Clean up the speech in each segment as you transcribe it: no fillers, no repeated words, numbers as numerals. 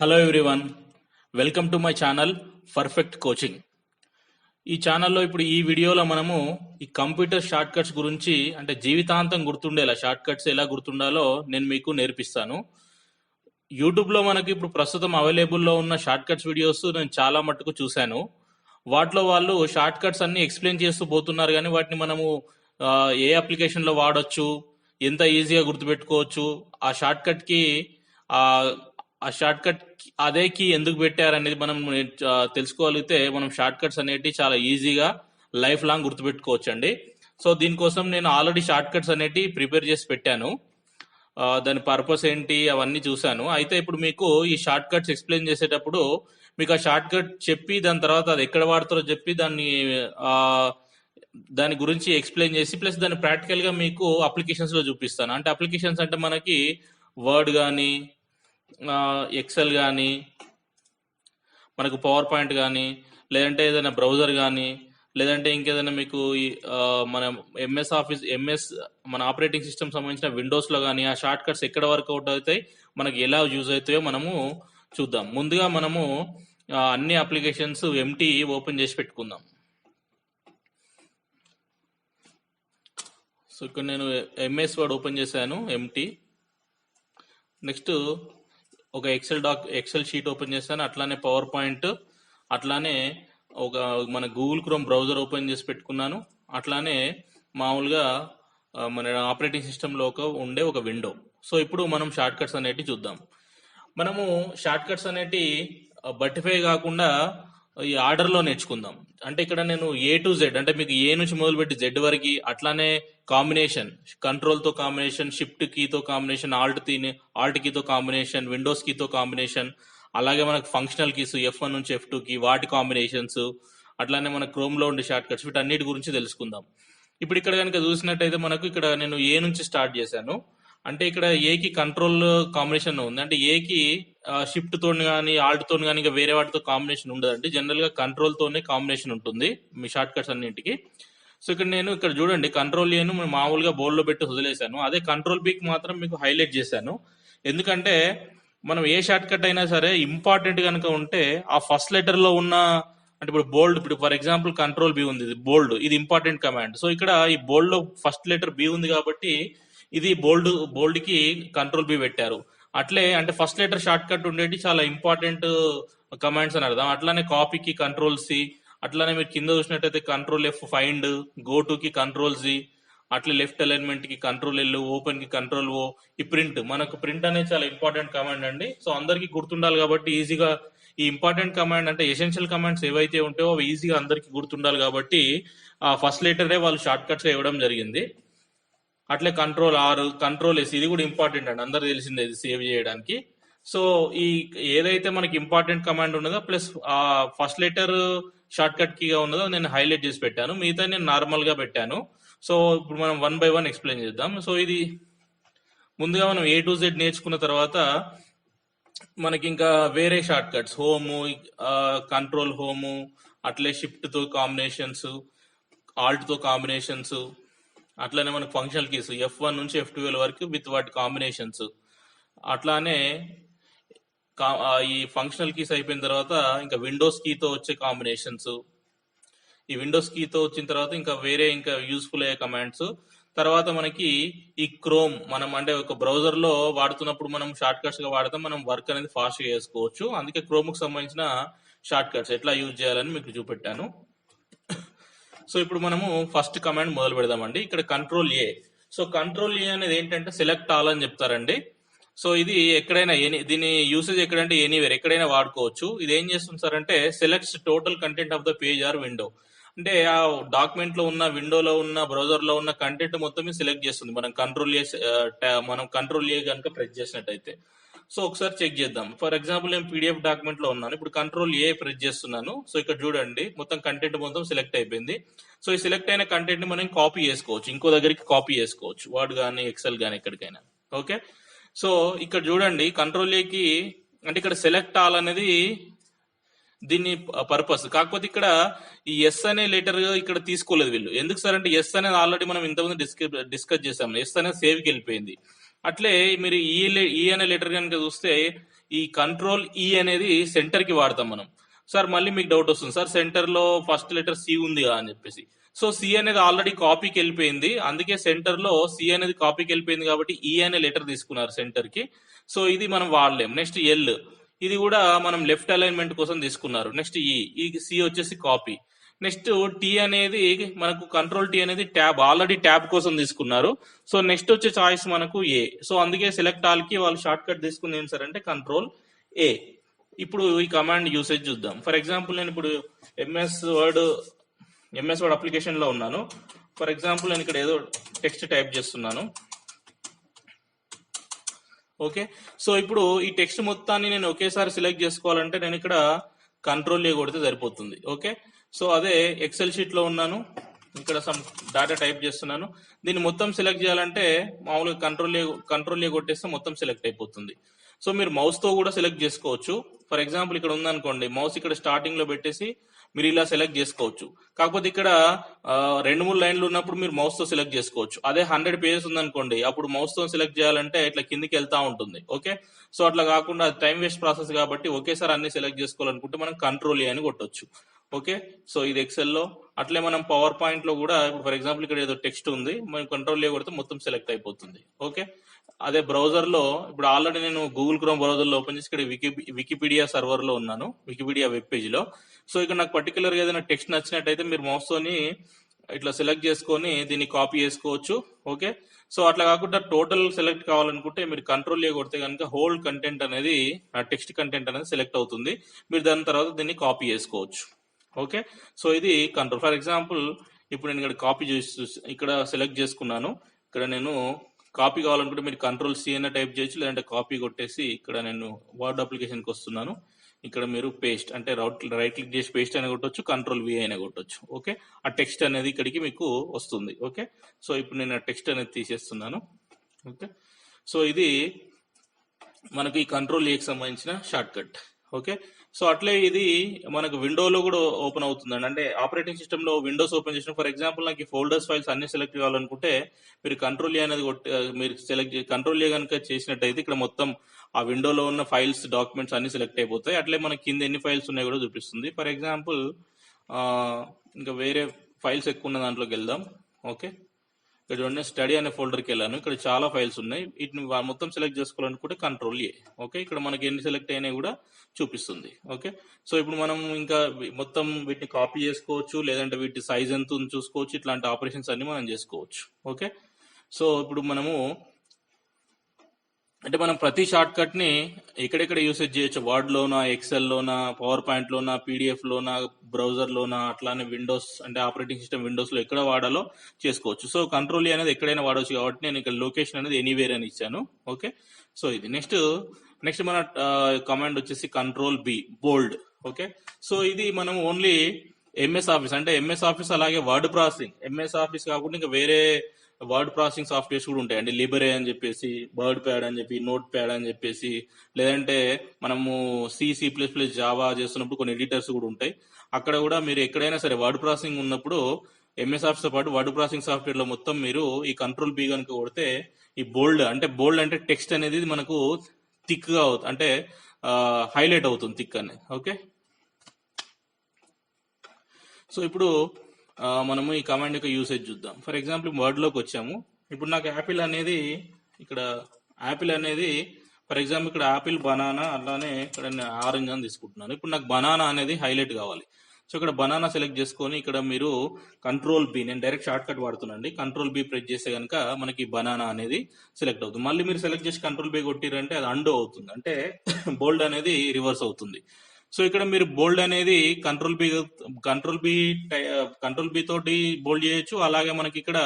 Hello everyone, welcome to my channel perfect coaching. ఈ ఛానల్లో ఇప్పుడు ఈ వీడియోలో మనము ఈ కంప్యూటర్ షార్ట్ కట్స్ గురించి, అంటే జీవితాంతం గుర్తుండేలా షార్ట్ కట్స్ ఎలా గుర్తుండాలో నేను మీకు నేర్పిస్తాను. యూట్యూబ్లో మనకి ఇప్పుడు ప్రస్తుతం అవైలబుల్లో ఉన్న షార్ట్ కట్స్ వీడియోస్ నేను చాలా మట్టుకు చూశాను. వాటిలో వాళ్ళు షార్ట్ కట్స్ అన్ని ఎక్స్ప్లెయిన్ చేస్తూ పోతున్నారు, కానీ వాటిని మనము ఏ అప్లికేషన్లో వాడొచ్చు, ఎంత ఈజీగా గుర్తుపెట్టుకోవచ్చు, ఆ షార్ట్ కట్కి ఆ ఆ షార్ట్ కట్ అదే కీ ఎందుకు పెట్టారనేది మనం తెలుసుకోగలిగితే మనం షార్ట్ కట్స్ అనేటివి చాలా ఈజీగా లైఫ్ లాంగ్ గుర్తుపెట్టుకోవచ్చు అండి. సో దీనికోసం నేను ఆల్రెడీ షార్ట్ కట్స్ అనేటివి ప్రిపేర్ చేసి పెట్టాను. దాని పర్పస్ ఏంటి అవన్నీ చూశాను. అయితే ఇప్పుడు మీకు ఈ షార్ట్ కట్స్ ఎక్స్ప్లెయిన్ చేసేటప్పుడు మీకు ఆ షార్ట్ కట్ చెప్పి దాని తర్వాత అది ఎక్కడ వాడతారో చెప్పి దాని గురించి ఎక్స్ప్లెయిన్ చేసి ప్లస్ దాన్ని ప్రాక్టికల్గా మీకు అప్లికేషన్స్లో చూపిస్తాను. అంటే అప్లికేషన్స్ అంటే మనకి వర్డ్ కానీ, ఎక్సెల్ కానీ, మనకు పవర్ పాయింట్ కానీ, లేదంటే ఏదైనా బ్రౌజర్ కానీ, లేదంటే ఇంకేదైనా మీకు మన ఎంఎస్ మన ఆపరేటింగ్ సిస్టమ్ సంబంధించిన విండోస్లో కానీ ఆ షార్ట్ కట్స్ ఎక్కడ వర్కౌట్ అవుతాయి, మనకి ఎలా యూజ్ అవుతాయో మనము చూద్దాం. ముందుగా మనము అన్ని అప్లికేషన్స్ ఎంటీ ఓపెన్ చేసి పెట్టుకుందాం. సో ఇక్కడ నేను ఎంఎస్ వర్డ్ ఓపెన్ చేశాను, ఎంటీ. నెక్స్ట్ ఒక ఎక్సెల్ షీట్ ఓపెన్ చేశాను, అట్లానే పవర్ పాయింట్, అట్లానే ఒక మన గూగుల్ క్రోమ్ బ్రౌజర్ ఓపెన్ చేసి పెట్టుకున్నాను, అట్లానే మామూలుగా మన ఆపరేటింగ్ సిస్టంలో ఉండే ఒక విండో. సో ఇప్పుడు మనం షార్ట్ కట్స్ అనేటివి చూద్దాం. మనము షార్ట్ కట్స్ అనేటివి బట్టిఫై కాకుండా ఈ ఆర్డర్లో నేర్చుకుందాం. అంటే ఇక్కడ నేను ఏ టు జెడ్, అంటే మీకు ఏ నుంచి మొదలుపెట్టి జెడ్ వరకు, అట్లానే కాంబినేషన్, కంట్రోల్తో కాంబినేషన్, షిఫ్ట్ కీతో కాంబినేషన్, ఆల్ట్ కీతో కాంబినేషన్, విండోస్ కీతో కాంబినేషన్, అలాగే మనకు ఫంక్షనల్ కీస్ F1 నుంచి F2కి వాటి కాంబినేషన్స్, అట్లానే మన క్రోమ్లో ఉండే షార్ట్ కట్స్, వీటన్నిటి గురించి తెలుసుకుందాం. ఇప్పుడు ఇక్కడ కనుక చూసినట్టయితే మనకు ఇక్కడ నేను ఏ నుంచి స్టార్ట్ చేశాను. అంటే ఇక్కడ ఏకి కంట్రోల్ కాంబినేషన్ ఉంది, అంటే ఏకి షిఫ్ట్ తోని కానీ ఆల్ట్ తోని కానీ ఇంకా వేరే వాటితో కాంబినేషన్ ఉండదండి. జనరల్గా కంట్రోల్ తోనే కాంబినేషన్ ఉంటుంది మీ షార్ట్ కట్స్ అన్నింటికి. సో ఇక్కడ చూడండి, కంట్రోల్ ఏను మామూలుగా బోర్డులో పెట్టి వదిలేశాను, అదే కంట్రోల్ బీకి మాత్రం మీకు హైలైట్ చేశాను. ఎందుకంటే మనం ఏ షార్ట్ కట్ అయినా సరే ఇంపార్టెంట్ కనుక ఉంటే ఆ ఫస్ట్ లెటర్లో ఉన్న, అంటే ఇప్పుడు బోల్డ్, ఇప్పుడు ఫర్ ఎగ్జాంపుల్ కంట్రోల్ బి ఉంది, ఇది బోల్డ్, ఇది ఇంపార్టెంట్ కమాండ్. సో ఇక్కడ ఈ బోల్డ్లో ఫస్ట్ లెటర్ బి ఉంది కాబట్టి ఇది బోల్డ్ కి కంట్రోల్ బి పెట్టారు. అట్లే అంటే ఫస్ట్ లెటర్ షార్ట్ కట్ ఉండేది చాలా ఇంపార్టెంట్ కమాండ్స్ అని అర్థం. అట్లానే కాపీకి కంట్రోల్ సి, అట్లానే మీరు కింద చూసినట్టయితే control F find, go to కి కంట్రోల్ జి, అట్లా లెఫ్ట్ అలైన్మెంట్ కి కంట్రోల్ L, ఓపెన్ కి కంట్రోల్ ఓ. ఈ ప్రింట్, మనకు ప్రింట్ అనేది చాలా ఇంపార్టెంట్ కమాండ్ అండి. సో అందరికి గుర్తుండాలి కాబట్టి ఈజీగా ఈ ఇంపార్టెంట్ కమాండ్, అంటే ఎసెన్షియల్ కమాండ్స్ ఏవైతే ఉంటాయో అవి ఈజీగా అందరికి గుర్తుండాలి కాబట్టి ఆ ఫస్ట్ లెటరే వాళ్ళు షార్ట్ కట్స్ ఇవ్వడం జరిగింది. అట్లే కంట్రోల్ ఆర్, కంట్రోల్ ఎస్, ఇది కూడా ఇంపార్టెంట్ అండి, అందరు తెలిసిందే ఇది సేవ్ చేయడానికి. సో ఈ ఏదైతే మనకి ఇంపార్టెంట్ కమాండ్ ఉన్నదో ప్లస్ ఆ ఫస్ట్ లెటర్ షార్ట్ కట్ కీగా ఉన్నదో నేను హైలైట్ చేసి పెట్టాను, మిగతా నేను నార్మల్ గా పెట్టాను. సో ఇప్పుడు మనం 1 by 1 ఎక్స్ప్లెయిన్ చేద్దాం. సో ఇది ముందుగా మనం ఏ టు జెడ్ నేర్చుకున్న తర్వాత మనకి ఇంకా వేరే short cuts, home, control home, అట్లే షిఫ్ట్ తో కాంబినేషన్స్, ఆల్ట్ తో కాంబినేషన్స్, అట్లానే మనకు ఫంక్షనల్ కీస్ F1 నుంచి F12 వరకు విత్ వాటి కాంబినేషన్స్, అట్లానే ఈ ఫంక్షనల్ కీస్ అయిపోయిన తర్వాత ఇంకా విండోస్ కీతో వచ్చే కాంబినేషన్స్, ఈ విండోస్ కీతో వచ్చిన తర్వాత ఇంకా వేరే ఇంకా యూస్ఫుల్ అయ్యే కమాండ్స్. తర్వాత మనకి ఈ క్రోమ్, మనం అంటే ఒక బ్రౌజర్ లో వాడుతున్నప్పుడు మనం షార్ట్ కట్స్ గా వాడతాం, మనం వర్క్ అనేది ఫాస్ట్ గా చేసుకోవచ్చు. అందుకే క్రోమ్ కు సంబంధించిన షార్ట్ కట్స్ ఎట్లా యూజ్ చేయాలని మీకు చూపెట్టాను. సో ఇప్పుడు మనము ఫస్ట్ కమాండ్ మొదలు పెడదామండి. ఇక్కడ control A. So control A అనేది ఏంటంటే సెలెక్ట్ ఆల్ అని చెప్తారండి. సో ఇది ఎక్కడైనా దీని యూసేజ్ ఎక్కడంటే ఎనీవేర్, ఎక్కడైనా వాడుకోవచ్చు. ఇది ఏం చేస్తుంది సార్ అంటే selects total content of the page or window, అంటే ఆ డాక్యుమెంట్ లో ఉన్న, విండోలో ఉన్న, బ్రౌజర్ లో ఉన్న కంటెంట్ మొత్తం సెలెక్ట్ చేస్తుంది మనం కంట్రోల్ ఏ కనుక ప్రెస్ చేసినట్టయితే. సో ఒకసారి చెక్ చేద్దాం. ఫర్ ఎగ్జాంపుల్ నేను PDF డాక్యుమెంట్ లో ఉన్నాను, ఇప్పుడు కంట్రోల్ ఏ ప్రెస్ చేస్తున్నాను. సో ఇక్కడ చూడండి మొత్తం కంటెంట్ మొత్తం సెలెక్ట్ అయిపోయింది. సో ఈ సెలెక్ట్ అయిన కంటెంట్ ని మనం కాపీ చేసుకోవచ్చు, ఇంకో దగ్గరికి కాపీ చేసుకోవచ్చు, వర్డ్ కానీ ఎక్సెల్ కానీ ఎక్కడికైనా. ఓకే, సో ఇక్కడ చూడండి కంట్రోల్ ఏకి, అంటే ఇక్కడ సెలెక్ట్ ఆల్ అనేది దీన్ని పర్పస్. కాకపోతే ఇక్కడ ఈ ఎస్ అనే లెటర్ ఇక్కడ తీసుకోలేదు వీళ్ళు. ఎందుకు సార్ అంటే ఎస్ అనేది ఆల్రెడీ మనం ఇంతకుముందు డిస్కస్ చేసాం, ఎస్ అనేది సేవ్కి వెళ్ళిపోయింది. అట్లే మీరు ఈ అనే లెటర్ కనుక చూస్తే ఈ కంట్రోల్ ఈ అనేది సెంటర్ కి వాడతాం మనం. సార్ మళ్ళీ మీకు డౌట్ వస్తుంది, సార్ సెంటర్ లో ఫస్ట్ లెటర్ సి ఉంది కదా అని చెప్పేసి. సో సి అనేది ఆల్రెడీ కాపీకి వెళ్ళిపోయింది, అందుకే సెంటర్ లో సి అనేది కాపీకి వెళ్ళిపోయింది కాబట్టి ఈ అనే లెటర్ తీసుకున్నారు సెంటర్ కి. సో ఇది మనం వాడలేం. నెక్స్ట్ ఎల్, ఇది కూడా మనం లెఫ్ట్ అలైన్మెంట్ కోసం తీసుకున్నారు. నెక్స్ట్ ఈ సి వచ్చేసి కాపీ. నెక్స్ట్ టీ అనేది మనకు కంట్రోల్ టీ అనేది ట్యాబ్, ఆల్రెడీ ట్యాబ్ కోసం తీసుకున్నారు. సో నెక్స్ట్ వచ్చే చాయిస్ మనకు ఏ. సో అందుకే సెలెక్ట్ ఆల్ కి వాళ్ళు షార్ట్ కట్ తీసుకుని ఏం సార్ అంటే కంట్రోల్ ఏ. ఇప్పుడు ఈ కమాండ్ యూసేజ్ చూద్దాం. ఫర్ ఎగ్జాంపుల్ నేను ఇప్పుడు ఎంఎస్ వర్డ్ అప్లికేషన్ లో ఉన్నాను. ఫర్ ఎగ్జాంపుల్ నేను ఇక్కడ ఏదో టెక్స్ట్ టైప్ చేస్తున్నాను. ఓకే, సో ఇప్పుడు ఈ టెక్స్ట్ మొత్తాన్ని నేను ఒకేసారి సెలెక్ట్ చేసుకోవాలంటే నేను ఇక్కడ కంట్రోల్ ఏ కొడితే సరిపోతుంది. ఓకే, సో అదే ఎక్సెల్ షీట్ లో ఉన్నాను, ఇక్కడ సమ్ డేటా టైప్ చేస్తున్నాను. దీన్ని మొత్తం సెలెక్ట్ చేయాలంటే మామూలుగా కంట్రోల్ ఏ కొట్టేస్తే మొత్తం సెలెక్ట్ అయిపోతుంది. సో మీరు మౌస్ తో కూడా సెలెక్ట్ చేసుకోవచ్చు. ఫర్ ఎగ్జాంపుల్ ఇక్కడ ఉందనుకోండి, మౌస్ ఇక్కడ స్టార్టింగ్ లో పెట్టేసి మీరు ఇలా సెలెక్ట్ చేసుకోవచ్చు. కాకపోతే ఇక్కడ 2-3 లైన్లు ఉన్నప్పుడు మీరు మౌస్ తో సెలెక్ట్ చేసుకోవచ్చు. అదే 100 పేజెస్ ఉందనుకోండి, అప్పుడు మౌస్ తో సెలెక్ట్ చేయాలంటే ఇట్లా కిందికి వెళ్తా ఉంటుంది. ఓకే, సో అట్లా కాకుండా టైం వేస్ట్ ప్రాసెస్ కాబట్టి ఒకేసారి అన్ని సెలెక్ట్ చేసుకోవాలనుకుంటే మనం కంట్రోల్ ఏ అని కొట్టొచ్చు. ఓకే, సో ఇది ఎక్సెల్ లో. అట్లే మనం పవర్ పాయింట్ లో కూడా ఇప్పుడు ఫర్ ఎగ్జాంపుల్ ఇక్కడ ఏదో టెక్స్ట్ ఉంది, మనం కంట్రోల్ ఏ కొడితే మొత్తం సెలెక్ట్ అయిపోతుంది. ఓకే, అదే బ్రౌజర్ లో ఇప్పుడు ఆల్రెడీ నేను గూగుల్ క్రోమ్ బ్రౌజర్ లో ఓపెన్ చేసి ఇక్కడ వికీపీడియా సర్వర్ లో ఉన్నాను, వికీపీడియా వెబ్ పేజ్ లో. సో ఇక్కడ నాకు పర్టికులర్ గా ఏదైనా టెక్స్ట్ నచ్చినట్టయితే మీరు మౌస్ తోని ఇట్లా సెలెక్ట్ చేసుకొని దీన్ని కాపీ చేసుకోవచ్చు. ఓకే, సో అట్లా కాకుండా టోటల్ సెలెక్ట్ కావాలనుకుంటే మీరు కంట్రోల్ ఏ కొడితే కనుక హోల్ కంటెంట్ అనేది, టెక్స్ట్ కంటెంట్ అనేది సెలెక్ట్ అవుతుంది. మీరు దాని తర్వాత దీన్ని కాపీ చేసుకోవచ్చు. ఓకే, సో ఇది కంట్రోల్. ఫర్ ఎగ్జాంపుల్ ఇప్పుడు నేను ఇక్కడ కాపీ చేసి ఇక్కడ సెలెక్ట్ చేసుకున్నాను. ఇక్కడ నేను కాపీ కావాలనుకుంటే మీరు కంట్రోల్ సి అన్న టైప్ చేయొచ్చు, లేదంటే కాపీ కొట్టేసి ఇక్కడ నేను వర్డ్ అప్లికేషన్కి వస్తున్నాను. ఇక్కడ మీరు పేస్ట్ అంటే రైట్ క్లిక్ చేసి పేస్ట్ అయినా కొట్టొచ్చు, కంట్రోల్ వి అయినా కొట్టొచ్చు. ఓకే, ఆ టెక్స్ట్ అనేది ఇక్కడికి మీకు వస్తుంది. ఓకే, సో ఇప్పుడు నేను ఆ టెక్స్ట్ అనేది తీసేస్తున్నాను. ఓకే, సో ఇది మనకి ఈ కంట్రోల్ ఏకి సంబంధించిన షార్ట్ కట్. ఓకే, సో అట్లే ఇది మనకు విండోలో కూడా ఓపెన్ అవుతుందండి. అంటే ఆపరేటింగ్ సిస్టమ్ లో విండోస్ ఓపెన్ చేసిన ఫర్ ఎగ్జాంపుల్ నాకు ఈ ఫోల్డర్స్ ఫైల్స్ అన్ని సెలెక్ట్ కావాలనుకుంటే మీరు కంట్రోల్ ఏ అనేది మీరు సెలెక్ట్ కంట్రోల్ ఏ కనుక చేసినట్టయితే ఇక్కడ మొత్తం ఆ విండోలో ఉన్న ఫైల్స్ డాక్యుమెంట్స్ అన్ని సెలెక్ట్ అయిపోతాయి. అట్లే మనకి కింద ఎన్ని ఫైల్స్ ఉన్నాయో కూడా చూపిస్తుంది. ఫర్ ఎగ్జాంపుల్ ఇంకా వేరే ఫైల్స్ ఎక్కువ ఉన్న దాంట్లోకి వెళ్దాం. ఓకే, ఇక్కడ చూడండి స్టడీ అనే ఫోల్డర్కి వెళ్ళాను, ఇక్కడ చాలా ఫైల్స్ ఉన్నాయి. వీటిని మొత్తం సెలెక్ట్ చేసుకోవాలనుకుంటే కంట్రోల్ ఏ. ఓకే, ఇక్కడ మనకి ఎన్ని సెలెక్ట్ అయినాయి కూడా చూపిస్తుంది. ఓకే, సో ఇప్పుడు మనం ఇంకా మొత్తం వీటిని కాపీ చేసుకోవచ్చు, లేదంటే వీటి సైజ్ ఎంత చూసుకోవచ్చు. ఇట్లాంటి ఆపరేషన్స్ అన్ని మనం చేసుకోవచ్చు. ఓకే, సో ఇప్పుడు మనము అంటే మనం ప్రతి షార్ట్ కట్ ని ఎక్కడెక్కడ యూసేజ్ చేయొచ్చు, వర్డ్ లోనా, ఎక్సెల్ లోనా, పవర్ పాయింట్ లోనా, పీడిఎఫ్ లోనా, బ్రౌజర్ లోనా, అట్లానే విండోస్ అంటే ఆపరేటింగ్ సిస్టమ్ విండోస్ లో ఎక్కడ వాడాలో చేసుకోవచ్చు. సో కంట్రోల్ ఏ అనేది ఎక్కడైనా వాడవచ్చు కాబట్టి నేను ఇక్కడ లొకేషన్ అనేది ఎనీవేర్ అని ఇచ్చాను. ఓకే, సో ఇది నెక్స్ట్ మన కమాండ్ వచ్చేసి కంట్రోల్ బి, బోల్డ్. ఓకే, సో ఇది మనం ఓన్లీ ఎంఎస్ ఆఫీస్ అంటే ఎంఎస్ ఆఫీస్ అలాగే వర్డ్ ప్రాసెసింగ్, ఎంఎస్ ఆఫీస్ కాకుండా ఇంకా వేరే వర్డ్ ప్రాసెసింగ్ సాఫ్ట్వేర్స్ కూడా ఉంటాయండి. లిబరే అని చెప్పేసి, బర్డ్ ప్యాడ్ అని చెప్పి, నోట్ ప్యాడ్ అని చెప్పేసి, లేదంటే మనము C++, జావా చేస్తున్నప్పుడు కొన్ని ఎడిటర్స్ కూడా ఉంటాయి. అక్కడ కూడా మీరు ఎక్కడైనా సరే వర్డ్ ప్రాసెసింగ్ ఉన్నప్పుడు ఎంఎస్ ఆఫీస్ తో పాటు వర్డ్ ప్రాసెసింగ్ సాఫ్ట్వేర్ లో మొత్తం మీరు ఈ కంట్రోల్ బి కనుక కొడితే ఈ బోల్డ్ అంటే టెక్స్ట్ అనేది మనకు థిక్ గా అవుతుంది, అంటే హైలైట్ అవుతుంది థిక్ అనేది. ఓకే, సో ఇప్పుడు మనము ఈ కమాండ్ యొక్క యూసేజ్ చూద్దాం. ఫర్ ఎగ్జాంపుల్ వర్డ్ లోకి వచ్చాము. ఇప్పుడు నాకు యాపిల్ అనేది ఫర్ ఎగ్జాంపుల్ ఇక్కడ యాపిల్, బనానా, అలానే ఇక్కడ ఆరెంజ్ అని తీసుకుంటున్నాను. ఇప్పుడు నాకు బనానా అనేది హైలైట్ కావాలి. సో ఇక్కడ బనానా సెలెక్ట్ చేసుకొని ఇక్కడ మీరు కంట్రోల్ బి, నేను డైరెక్ట్ షార్ట్ కట్ వాడుతున్నాండి, కంట్రోల్ బి ప్రెస్ చేస్తే కనుక మనకి బనానా అనేది సెలెక్ట్ అవుతుంది. మళ్ళీ మీరు సెలెక్ట్ చేసి కంట్రోల్ బి కొట్టిరంటే అది అండో అవుతుంది, అంటే బోల్డ్ అనేది రివర్స్ అవుతుంది. సో ఇక్కడ మీరు బోల్డ్ అనేది కంట్రోల్ బి తోటి బోల్డ్ చేయొచ్చు. అలాగే మనకి ఇక్కడ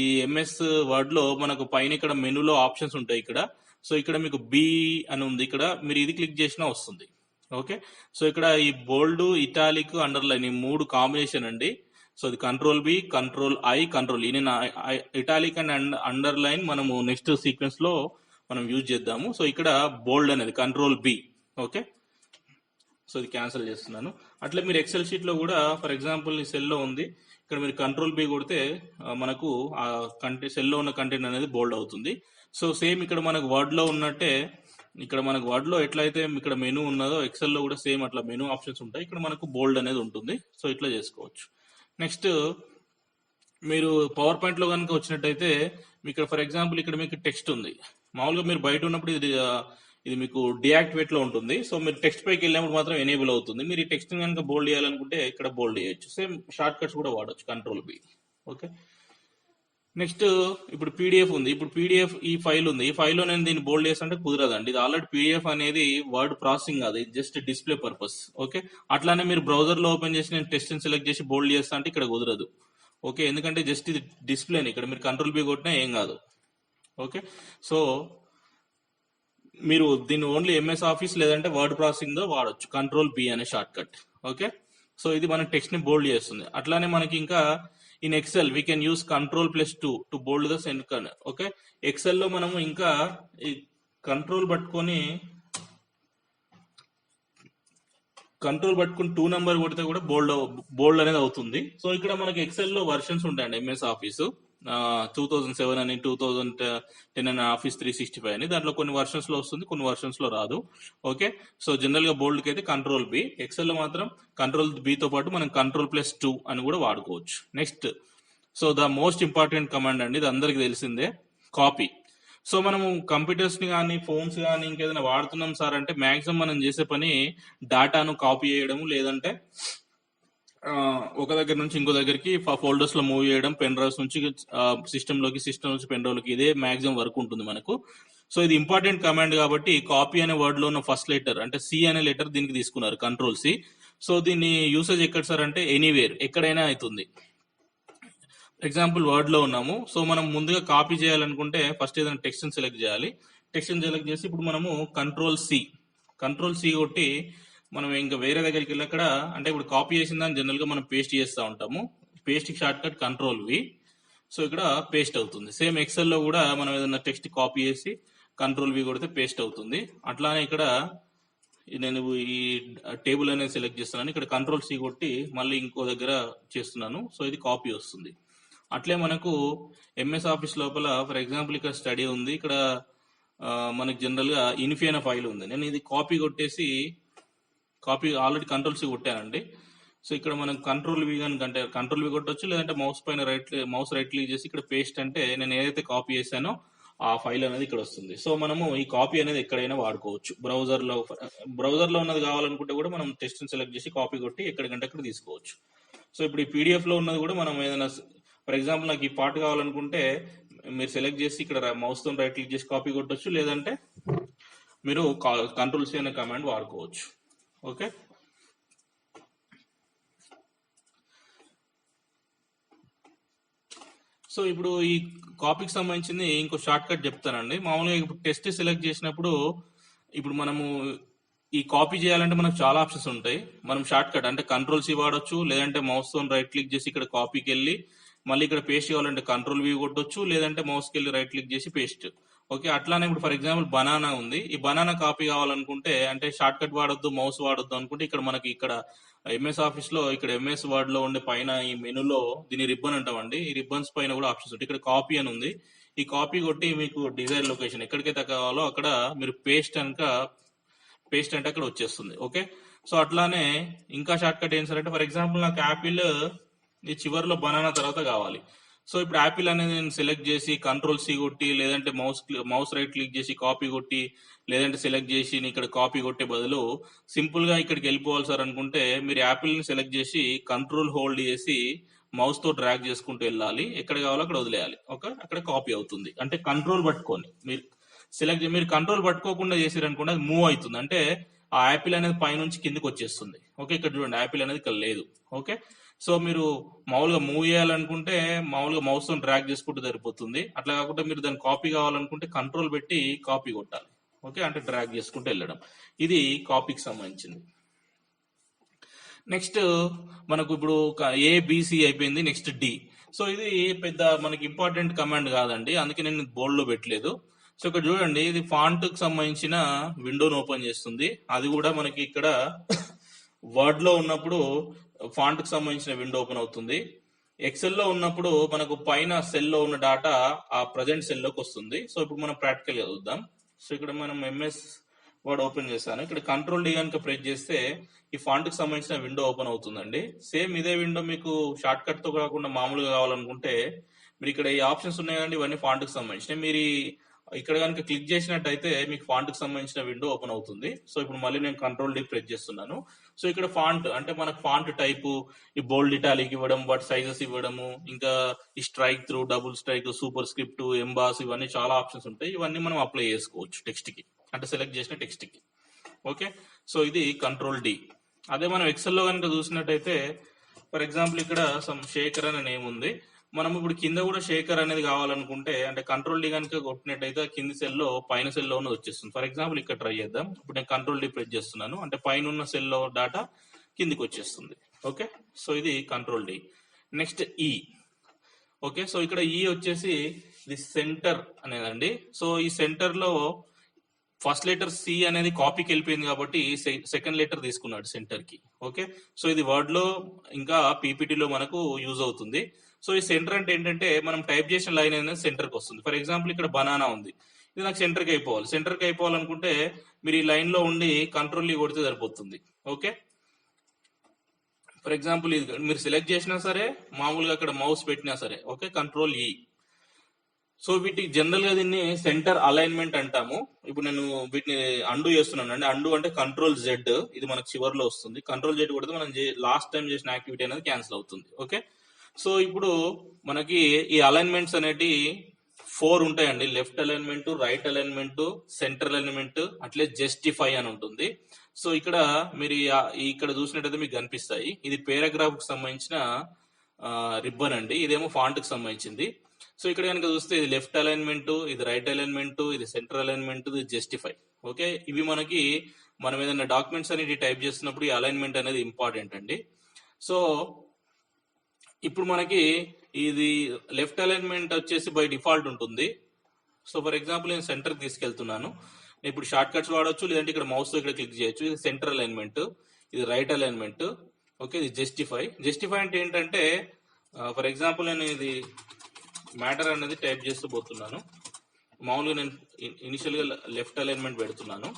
ఈ ఎంఎస్ వర్డ్ లో మనకు పైన ఇక్కడ మెనూలో ఆప్షన్స్ ఉంటాయి. ఇక్కడ సో ఇక్కడ మీకు బి అని ఉంది, ఇక్కడ మీరు ఇది క్లిక్ చేసినా వస్తుంది. ఓకే, సో ఇక్కడ ఈ బోల్డ్, ఇటాలిక్, అండర్లైన్ ఈ 3 కాంబినేషన్ అండి. సో ఇది control B, control I, control E. నేను ఇటాలిక్ అండ్ అండర్లైన్ మనము నెక్స్ట్ సీక్వెన్స్ లో మనం యూజ్ చేద్దాము. సో ఇక్కడ బోల్డ్ అనేది కంట్రోల్ బి. ఓకే, సో ఇది క్యాన్సిల్ చేస్తున్నాను. అట్లా మీరు ఎక్సెల్ షీట్ లో కూడా ఫర్ ఎగ్జాంపుల్ ఈ సెల్ లో ఉంది, ఇక్కడ మీరు కంట్రోల్ బి కొడితే మనకు ఆ సెల్ లో ఉన్న కంటెంట్ అనేది బోల్డ్ అవుతుంది. సో సేమ్ ఇక్కడ మనకు వర్డ్ లో ఉన్నట్టే, ఇక్కడ మనకు వర్డ్ లో ఎట్లయితే ఇక్కడ మెనూ ఉన్నదో ఎక్సెల్ లో కూడా సేమ్ అట్లా మెనూ ఆప్షన్స్ ఉంటాయి. ఇక్కడ మనకు బోల్డ్ అనేది ఉంటుంది. సో ఇట్లా చేసుకోవచ్చు. నెక్స్ట్ మీరు పవర్ పాయింట్ లో కనుక వచ్చినట్టయితే ఇక్కడ ఫర్ ఎగ్జాంపుల్ ఇక్కడ మీకు టెక్స్ట్ ఉంది. మామూలుగా మీరు బయట ఉన్నప్పుడు ఇది మీకు డియాక్టివేట్ లో ఉంటుంది. సో మీరు టెక్స్ట్ పైకి వెళ్ళినప్పుడు మాత్రం ఎనేబుల్ అవుతుంది. మీరు ఈ టెక్స్ట్ కనుక బోల్డ్ చేయాలనుకుంటే ఇక్కడ బోల్డ్ చేయొచ్చు. సేమ్ షార్ట్ కట్స్ కూడా వాడచ్చు, కంట్రోల్ బి. ఓకే, నెక్స్ట్ ఇప్పుడు పీడిఎఫ్ ఉంది. ఇప్పుడు పీడిఎఫ్ ఈ ఫైల్ ఉంది. ఈ ఫైల్లో నేను దీన్ని బోల్డ్ చేస్తుంటే కుదరదండి. ఇది ఆల్రెడీ పీడిఎఫ్ అనేది వర్డ్ ప్రాసెసింగ్ కాదు, ఇది జస్ట్ డిస్ప్లే పర్పస్. ఓకే, అట్లానే మీరు బ్రౌజర్ లో ఓపెన్ చేసి నేను టెస్ట్ సెలెక్ట్ చేసి బోల్డ్ చేస్తా అంటే ఇక్కడ కుదరదు. ఓకే, ఎందుకంటే జస్ట్ ఇది డిస్ప్లేని, ఇక్కడ మీరు కంట్రోల్ బి కొట్టినా ఏం కాదు. ఓకే, సో మీరు దీన్ని ఓన్లీ ఎంఎస్ ఆఫీస్ లేదంటే వర్డ్ ప్రాసెసింగ్ లో వాడచ్చు, కంట్రోల్ బి అనే షార్ట్ కట్. ఓకే, సో ఇది మన టెక్స్ట్ ని బోల్డ్ చేస్తుంది. అట్లానే మనకి ఇంకా in Excel we can use కంట్రోల్+2 to bold the send. Okay, Excel లో మనము ఇంకా ఈ కంట్రోల్ పట్టుకొని 2 నెంబర్ కొడితే కూడా బోల్డ్ అనేది అవుతుంది. సో ఇక్కడ మనకి ఎక్సెల్ లో వర్షన్స్ ఉంటాయండి. ఎంఎస్ ఆఫీస్ 2007 అని, 2010 అని, ఆఫీస్ 365 అని, దాంట్లో కొన్ని వర్షన్స్ లో వస్తుంది, కొన్ని వర్షన్స్ లో రాదు. ఓకే, సో జనరల్ గా బోల్డ్ కి అయితే కంట్రోల్ బి, ఎక్సెల్ లో మాత్రం కంట్రోల్ బి తో పాటు మనం కంట్రోల్+2 అని కూడా వాడుకోవచ్చు. Next, so the most important command అండి, ఇది అందరికి తెలిసిందే, కాపీ. సో మనము కంప్యూటర్స్ ని కానీ ఫోన్స్ కానీ ఇంకేదైనా వాడుతున్నాం సార్ అంటే మాక్సిమం మనం చేసే పని డేటాను కాపీ చేయడము, లేదంటే ఒక దగ్గర నుంచి ఇంకో దగ్గరికి ఫోల్డర్స్ లో మూవ్ చేయడం, పెన్ డ్రైవ్స్ నుంచి సిస్టమ్ నుంచి పెన్ డ్రైవ్ లోకి, ఇదే మాక్సిమం వర్క్ ఉంటుంది మనకు. సో ఇది ఇంపార్టెంట్ కమాండ్ కాబట్టి కాపీ అనే వర్డ్ లో ఉన్న ఫస్ట్ లెటర్ అంటే సి అనే లెటర్ దీనికి తీసుకున్నారు, కంట్రోల్ సి. సో దీన్ని యూసేజ్ ఎక్కడ సార్ అంటే ఎనీవేర్, ఎక్కడైనా అవుతుంది. ఎగ్జాంపుల్ వర్డ్ లో ఉన్నాము. సో మనం ముందుగా కాపీ చేయాలనుకుంటే ఫస్ట్ ఏదైనా టెక్స్ట్ సెలెక్ట్ చేయాలి. టెక్స్ట్ సెలెక్ట్ చేసి ఇప్పుడు మనము కంట్రోల్ సి కొట్టి మనం ఇంకా వేరే దగ్గరికి వెళ్ళి అక్కడ అంటే ఇప్పుడు కాపీ చేసిన దాన్ని జనరల్ గా మనం పేస్ట్ చేస్తూ ఉంటాము. Paste shortcut control V. So ఇక్కడ పేస్ట్ అవుతుంది. సేమ్ ఎక్సెల్ లో కూడా మనం ఏదైనా టెక్స్ట్ కాపీ చేసి కంట్రోల్ వి కొడితే పేస్ట్ అవుతుంది. అట్లానే ఇక్కడ నేను ఈ టేబుల్ అనేది సెలెక్ట్ చేస్తున్నాను, ఇక్కడ కంట్రోల్ సి కొట్టి మళ్ళీ ఇంకో దగ్గర చేస్తున్నాను. సో ఇది కాపీ వస్తుంది. అట్లే మనకు ఎంఎస్ ఆఫీస్ లోపల ఫర్ ఎగ్జాంపుల్ ఇక్కడ స్టడీ ఉంది, ఇక్కడ మనకి జనరల్ గా ఇన్ఫీ అనే ఫైల్ ఉంది. నేను ఇది కాపీ కొట్టేసి ఆల్రెడీ కంట్రోల్ సి కొట్టానండి. సో ఇక్కడ మనం కంట్రోల్ వి అంటే కంట్రోల్ వి కొట్టొచ్చు, లేదంటే మౌస్ రైట్ క్లిక్ చేసి ఇక్కడ పేస్ట్ అంటే నేను ఏదైతే కాపీ చేశానో ఆ ఫైల్ అనేది ఇక్కడ వస్తుంది. సో మనము ఈ కాపీ అనేది ఎక్కడైనా వాడుకోవచ్చు. బ్రౌజర్ లో ఉన్నది కావాలనుకుంటే కూడా మనం టెస్ట్ సెలెక్ట్ చేసి కాపీ కొట్టి ఎక్కడికంటే అక్కడ తీసుకోవచ్చు. సో ఇప్పుడు ఈ పీడిఎఫ్ లో ఉన్నది కూడా మనం ఏదైనా ఫర్ ఎగ్జాంపుల్ నాకు ఈ పార్ట్ కావాలనుకుంటే మీరు సెలెక్ట్ చేసి ఇక్కడ మౌస్ తో రైట్ క్లిక్ చేసి కాపీ కొట్టొచ్చు, లేదంటే మీరు కంట్రోల్ సి అనే కమాండ్ వాడుకోవచ్చు. ఓకే, సో ఇప్పుడు ఈ కాపీకి సంబంధించింది ఇంకో షార్ట్ కట్ చెప్తానండి. మామూలుగా ఇప్పుడు టెస్ట్ సెలెక్ట్ చేసినప్పుడు ఇప్పుడు మనము ఈ కాపీ చేయాలంటే మనకు చాలా ఆప్షన్స్ ఉంటాయి. మనం షార్ట్ కట్ అంటే కంట్రోల్ సి వాడొచ్చు, లేదంటే మౌస్ తో రైట్ క్లిక్ చేసి ఇక్కడ కాపీకి వెళ్ళి మళ్ళీ ఇక్కడ పేస్ట్ కావాలంటే కంట్రోల్ వి కొట్టొచ్చు, లేదంటే మౌస్కి వెళ్ళి రైట్ క్లిక్ చేసి పేస్ట్. ఓకే, అట్లానే ఇప్పుడు ఫర్ ఎగ్జాంపుల్ బనానా ఉంది. ఈ బనానా కాపీ కావాలనుకుంటే అంటే షార్ట్ కట్ వాడొద్దు, మౌస్ వాడొద్దు అనుకుంటే ఇక్కడ మనకి ఇక్కడ ఎంఎస్ ఆఫీస్ లో ఇక్కడ ఎంఎస్ వర్డ్ లో ఉండే పైన ఈ మెనూలో దీని రిబ్బన్ అంటామండి. ఈ రిబ్బన్స్ పైన కూడా ఆప్షన్స్ ఉంటాయి. ఇక్కడ కాపీ అని ఉంది. ఈ కాపీ కొట్టి మీకు డిజైర్ లొకేషన్ ఎక్కడికైతే కావాలో అక్కడ మీరు పేస్ట్ అంటే అక్కడ వచ్చేస్తుంది. ఓకే, సో అట్లానే ఇంకా షార్ట్ కట్ ఏం సార్ అంటే ఫర్ ఎగ్జాంపుల్ నాకు యాపిల్ ఈ చివరిలో బనానా తర్వాత కావాలి. సో ఇప్పుడు యాపిల్ అనేది నేను సెలెక్ట్ చేసి కంట్రోల్ సి కొట్టి, లేదంటే మౌస్ రైట్ క్లిక్ చేసి కాపీ కొట్టి, లేదంటే సెలెక్ట్ చేసి ఇక్కడ కాపీ కొట్టే బదులు సింపుల్ గా ఇక్కడికి వెళ్ళిపోవాలి సార్ అనుకుంటే మీరు యాపిల్ ని సెలెక్ట్ చేసి కంట్రోల్ హోల్డ్ చేసి మౌస్ తో డ్రాగ్ చేసుకుంటూ వెళ్ళాలి, ఎక్కడ కావాలో అక్కడ వదిలేయాలి. ఓకే, అక్కడ కాపీ అవుతుంది. అంటే కంట్రోల్ పట్టుకొని మీరు కంట్రోల్ పట్టుకోకుండా చేసారనుకోండి అది మూవ్ అవుతుంది, అంటే ఆ యాపిల్ అనేది పైనుంచి కిందకి వచ్చేస్తుంది. ఓకే, ఇక్కడ చూడండి యాపిల్ అనేది ఇక్కడ లేదు. ఓకే, సో మీరు మామూలుగా మూవ్ చేయాలనుకుంటే మామూలుగా మౌస్ తో డ్రాగ్ చేసుకుంటూ సరిపోతుంది. అట్లా కాకుండా మీరు దాన్ని కాపీ కావాలనుకుంటే కంట్రోల్ పెట్టి కాపీ కొట్టాలి. ఓకే, అంటే డ్రాగ్ చేసుకుంటూ వెళ్ళడం. ఇది కాపీకి సంబంధించింది. నెక్స్ట్ మనకు ఇప్పుడు ఏబిసి అయిపోయింది. Next D. సో ఇది పెద్ద మనకి ఇంపార్టెంట్ కమాండ్ కాదండి, అందుకే నేను బోల్డ్ లో పెట్టలేదు. సో ఇక్కడ చూడండి ఇది ఫాంట్ కి సంబంధించిన విండోను ఓపెన్ చేస్తుంది. అది కూడా మనకి ఇక్కడ వర్డ్ లో ఉన్నప్పుడు ఫాంట్ కి సంబంధించిన విండో ఓపెన్ అవుతుంది. ఎక్సెల్ లో ఉన్నప్పుడు మనకు పైన సెల్ లో ఉన్న డాటా ఆ ప్రజెంట్ సెల్ లోకి వస్తుంది. సో ఇప్పుడు మనం ప్రాక్టికల్ గా చూద్దాం. సో ఇక్కడ మనం ఎంఎస్ వర్డ్ ఓపెన్ చేశాను. ఇక్కడ కంట్రోల్ డి కనుక ప్రెస్ చేస్తే ఈ ఫాంట్ కి సంబంధించిన విండో ఓపెన్ అవుతుందండి. సేమ్ ఇదే విండో మీకు షార్ట్ కట్ తో కాకుండా మామూలుగా కావాలనుకుంటే మీరు ఇక్కడ ఈ ఆప్షన్స్ ఉన్నాయి కదండి, ఇవన్నీ ఫాంట్ కి సంబంధించినవి. మీరు ఇక్కడ కనుక క్లిక్ చేసినట్టయితే మీకు ఫాంట్ కి సంబంధించిన విండో ఓపెన్ అవుతుంది. సో ఇప్పుడు మళ్ళీ నేను కంట్రోల్ డి ప్రెస్ చేస్తున్నాను. సో ఇక్కడ ఫాంట్ అంటే మనకు ఫాంట్ టైపు, ఈ బోల్డ్ ఇటాలిక్ ఇవ్వడం, వాటి సైజెస్ ఇవ్వడము, ఇంకా ఈ strike through, double strike, super script, emboss, ఇవన్నీ చాలా ఆప్షన్స్ ఉంటాయి. ఇవన్నీ మనం అప్లై చేసుకోవచ్చు టెక్స్ట్ కి, అంటే సెలెక్ట్ చేసిన టెక్స్ట్ కి. ఓకే, సో ఇది కంట్రోల్ డి. అదే మనం ఎక్సెల్ లో కనుక చూసినట్టయితే ఫర్ ఎగ్జాంపుల్ ఇక్కడ సమ్ శేఖర్ అనే నేమ్ ఉంది. మనం ఇప్పుడు కింద కూడా శేఖర్ అనేది కావాలనుకుంటే అంటే కంట్రోల్ డి కనుక కొట్టినట్టయితే కింది సెల్లో పైన సెల్లో ఉన్నది వచ్చేస్తుంది. ఫర్ ఎగ్జాంపుల్ ఇక్కడ ట్రై చేద్దాం. ఇప్పుడు నేను కంట్రోల్ డి ప్రెస్ చేస్తున్నాను, అంటే పైన ఉన్న సెల్లో డాటా కిందికి వచ్చేస్తుంది. ఓకే, సో ఇది కంట్రోల్ డి. నెక్స్ట్ ఈ. ఓకే, సో ఇక్కడ ఈ వచ్చేసి ఇది సెంటర్ అనేదండి. సో ఈ సెంటర్ లో ఫస్ట్ లెటర్ సి అనేది కాపీకి వెళ్ళిపోయింది కాబట్టి సెకండ్ లెటర్ తీసుకున్నాడు సెంటర్ కి. ఓకే, సో ఇది వర్డ్ లో ఇంకా పీపీటీలో మనకు యూజ్ అవుతుంది. సో ఈ సెంటర్ అంటే ఏంటంటే మనం టైప్ చేసిన లైన్ అనేది సెంటర్ కి వస్తుంది. ఫర్ ఎగ్జాంపుల్ ఇక్కడ బనానా ఉంది, ఇది నాకు సెంటర్ కి అయిపోవాలి. సెంటర్ కి అయిపోవాలనుకుంటే మీరు ఈ లైన్ లో ఉండి కంట్రోల్ ఈ కొడితే సరిపోతుంది. ఓకే, ఫర్ ఎగ్జాంపుల్ ఇది మీరు సెలెక్ట్ చేసినా సరే, మామూలుగా అక్కడ మౌస్ పెట్టినా సరే. ఓకే, కంట్రోల్ ఈ. సో వీటికి జనరల్ గా దీన్ని సెంటర్ అలైన్మెంట్ అంటాము. ఇప్పుడు నేను వీటిని అండు చేస్తున్నాను అండి. అండు అంటే కంట్రోల్ జెడ్, ఇది మనకు చివరిలో వస్తుంది. కంట్రోల్ జెడ్ కొడితే మనం లాస్ట్ టైం చేసిన యాక్టివిటీ అనేది క్యాన్సిల్ అవుతుంది. ఓకే, సో ఇప్పుడు మనకి ఈ అలైన్మెంట్స్ అనేటి 4 ఉంటాయండి. Left alignment, right alignment, centre alignment, అట్లే జస్టిఫై అని ఉంటుంది. సో ఇక్కడ మీరు ఇక్కడ చూసినట్టయితే మీకు కనిపిస్తాయి. ఇది పేరాగ్రాఫ్ కి సంబంధించిన రిబ్బన్ అండి, ఇదేమో ఫాంట్ కి సంబంధించింది. సో ఇక్కడ కనుక చూస్తే ఇది లెఫ్ట్ అలైన్మెంట్, ఇది రైట్ అలైన్మెంట్, ఇది సెంటర్ అలైన్మెంట్, ఇది జస్టిఫై. ఓకే, ఇవి మనకి మనం ఏదైనా డాక్యుమెంట్స్ అనేది టైప్ చేస్తున్నప్పుడు ఈ అలైన్మెంట్ అనేది ఇంపార్టెంట్ అండి. సో ఇప్పుడు మనకి ఇది లెఫ్ట్ అలైన్మెంట్ వచ్చేసి బై డిఫాల్ట్ ఉంటుంది. సో ఫర్ ఎగ్జాంపుల్ నేను సెంటర్ కి తీసుకెళ్తున్నాను. ఇప్పుడు షార్ట్ కట్స్ వాడచ్చు, లేదంటే ఇక్కడ మౌస్ తో ఇక్కడ క్లిక్ చేయొచ్చు. ఇది సెంటర్ అలైన్మెంట్, ఇది రైట్ అలైన్మెంట్. ఓకే, ఇది జస్టిఫై. జస్టిఫై అంటే ఏంటంటే ఫర్ ఎగ్జాంపుల్ నేను ఇది మ్యాటర్ అనేది టైప్ చేస్తూ పోతున్నాను. మామూలుగా నేను ఇనిషియల్ గా లెఫ్ట్ అలైన్మెంట్ పెడుతున్నాను.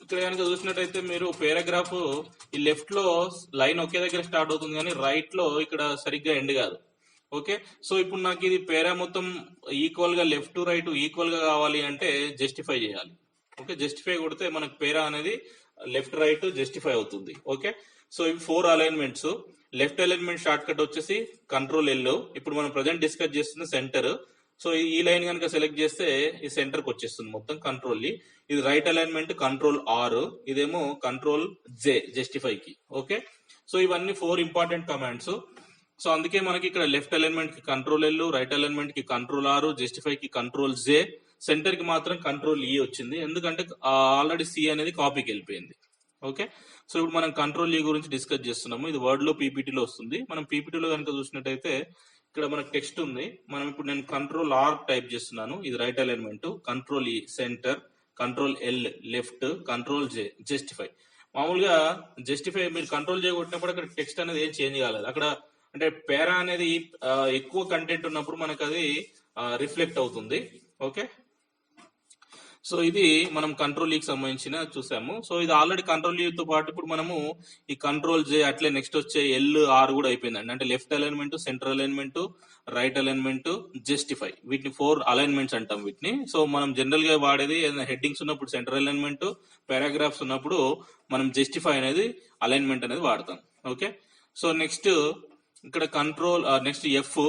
ఇక్కడ కనుక చూసినట్టయితే మీరు పారాగ్రాఫ్ ఈ లెఫ్ట్ లో లైన్ ఒకే దగ్గర స్టార్ట్ అవుతుంది, కానీ రైట్ లో ఇక్కడ సరిగ్గా ఎండ్ కాదు. ఓకే, సో ఇప్పుడు నాకు ఇది పేరా మొత్తం ఈక్వల్ గా లెఫ్ట్ టు రైట్ ఈక్వల్ గా కావాలి అంటే జస్టిఫై చేయాలి. ఓకే, జస్టిఫై కొడితే మనకు పేరా అనేది లెఫ్ట్ రైట్ జస్టిఫై అవుతుంది. ఓకే, సో ఇవి 4 alignments. Left alignment short cut వచ్చేసి కంట్రోల్ ఎల్. ఇప్పుడు మనం ప్రజెంట్ డిస్కస్ చేస్తున్న సెంటర్. సో ఈ లైన్ కనుక సెలెక్ట్ చేస్తే ఈ సెంటర్ కి వచ్చేస్తుంది మొత్తం కంట్రోల్. ఇది రైట్ అలైన్మెంట్ కంట్రోల్ ఆర్, ఇదేమో కంట్రోల్ జే జస్టిఫై కి. ఓకే, సో ఇవన్నీ 4 ఇంపార్టెంట్ కమాండ్స్. సో అందుకే మనకి ఇక్కడ లెఫ్ట్ అలైన్మెంట్ కి కంట్రోల్ ఎల్, రైట్ అలైన్మెంట్ కి కంట్రోల్ ఆర్, జస్టిఫై కి కంట్రోల్ జే, సెంటర్ కి మాత్రం కంట్రోల్ ఈ వచ్చింది, ఎందుకంటే ఆల్రెడీ సి అనేది కాపీకి వెళ్ళిపోయింది. ఓకే, సో ఇప్పుడు మనం కంట్రోల్ ఈ గురించి డిస్కస్ చేస్తున్నాము. ఇది వర్డ్ లో పీపీటీలో వస్తుంది. మనం పీపీటీలో కనుక చూసినట్టయితే ఇక్కడ మనకు టెక్స్ట్ ఉంది. మనం ఇప్పుడు నేను కంట్రోల్ ఆర్ టైప్ చేస్తున్నాను, ఇది రైట్ అలైన్మెంట్, కంట్రోల్ ఈ centre, control L left, control జే జస్టిఫై. మామూలుగా జస్టిఫై మీరు కంట్రోల్ జే కొట్టినప్పుడు అక్కడ టెక్స్ట్ అనేది ఏం చేంజ్ కాలేదు. అక్కడ అంటే పేరా అనేది ఎక్కువ కంటెంట్ ఉన్నప్పుడు మనకు అది రిఫ్లెక్ట్ అవుతుంది. ఓకే, సో ఇది మనం కంట్రోల్ కి సంబంధించిన చూసాము. సో ఇది ఆల్రెడీ కంట్రోల్ తో పాటు ఇప్పుడు మనము ఈ కంట్రోల్ జే అట్లే నెక్స్ట్ వచ్చే ఎల్ ఆర్ కూడా అయిపోయిందండి. అంటే left alignment, centre alignment, right alignment, justify, వీటిని 4 అలైన్మెంట్స్ అంటాం వీటిని. సో మనం జనరల్ గా వాడేది ఏదైనా హెడ్డింగ్స్ ఉన్నప్పుడు సెంటర్ అలైన్మెంట్, పారాగ్రాఫ్స్ ఉన్నప్పుడు మనం జస్టిఫై అనేది అలైన్మెంట్ అనేది వాడతాం. ఓకే, సో నెక్స్ట్ ఇక్కడ కంట్రోల్ నెక్స్ట్ ఎఫ్,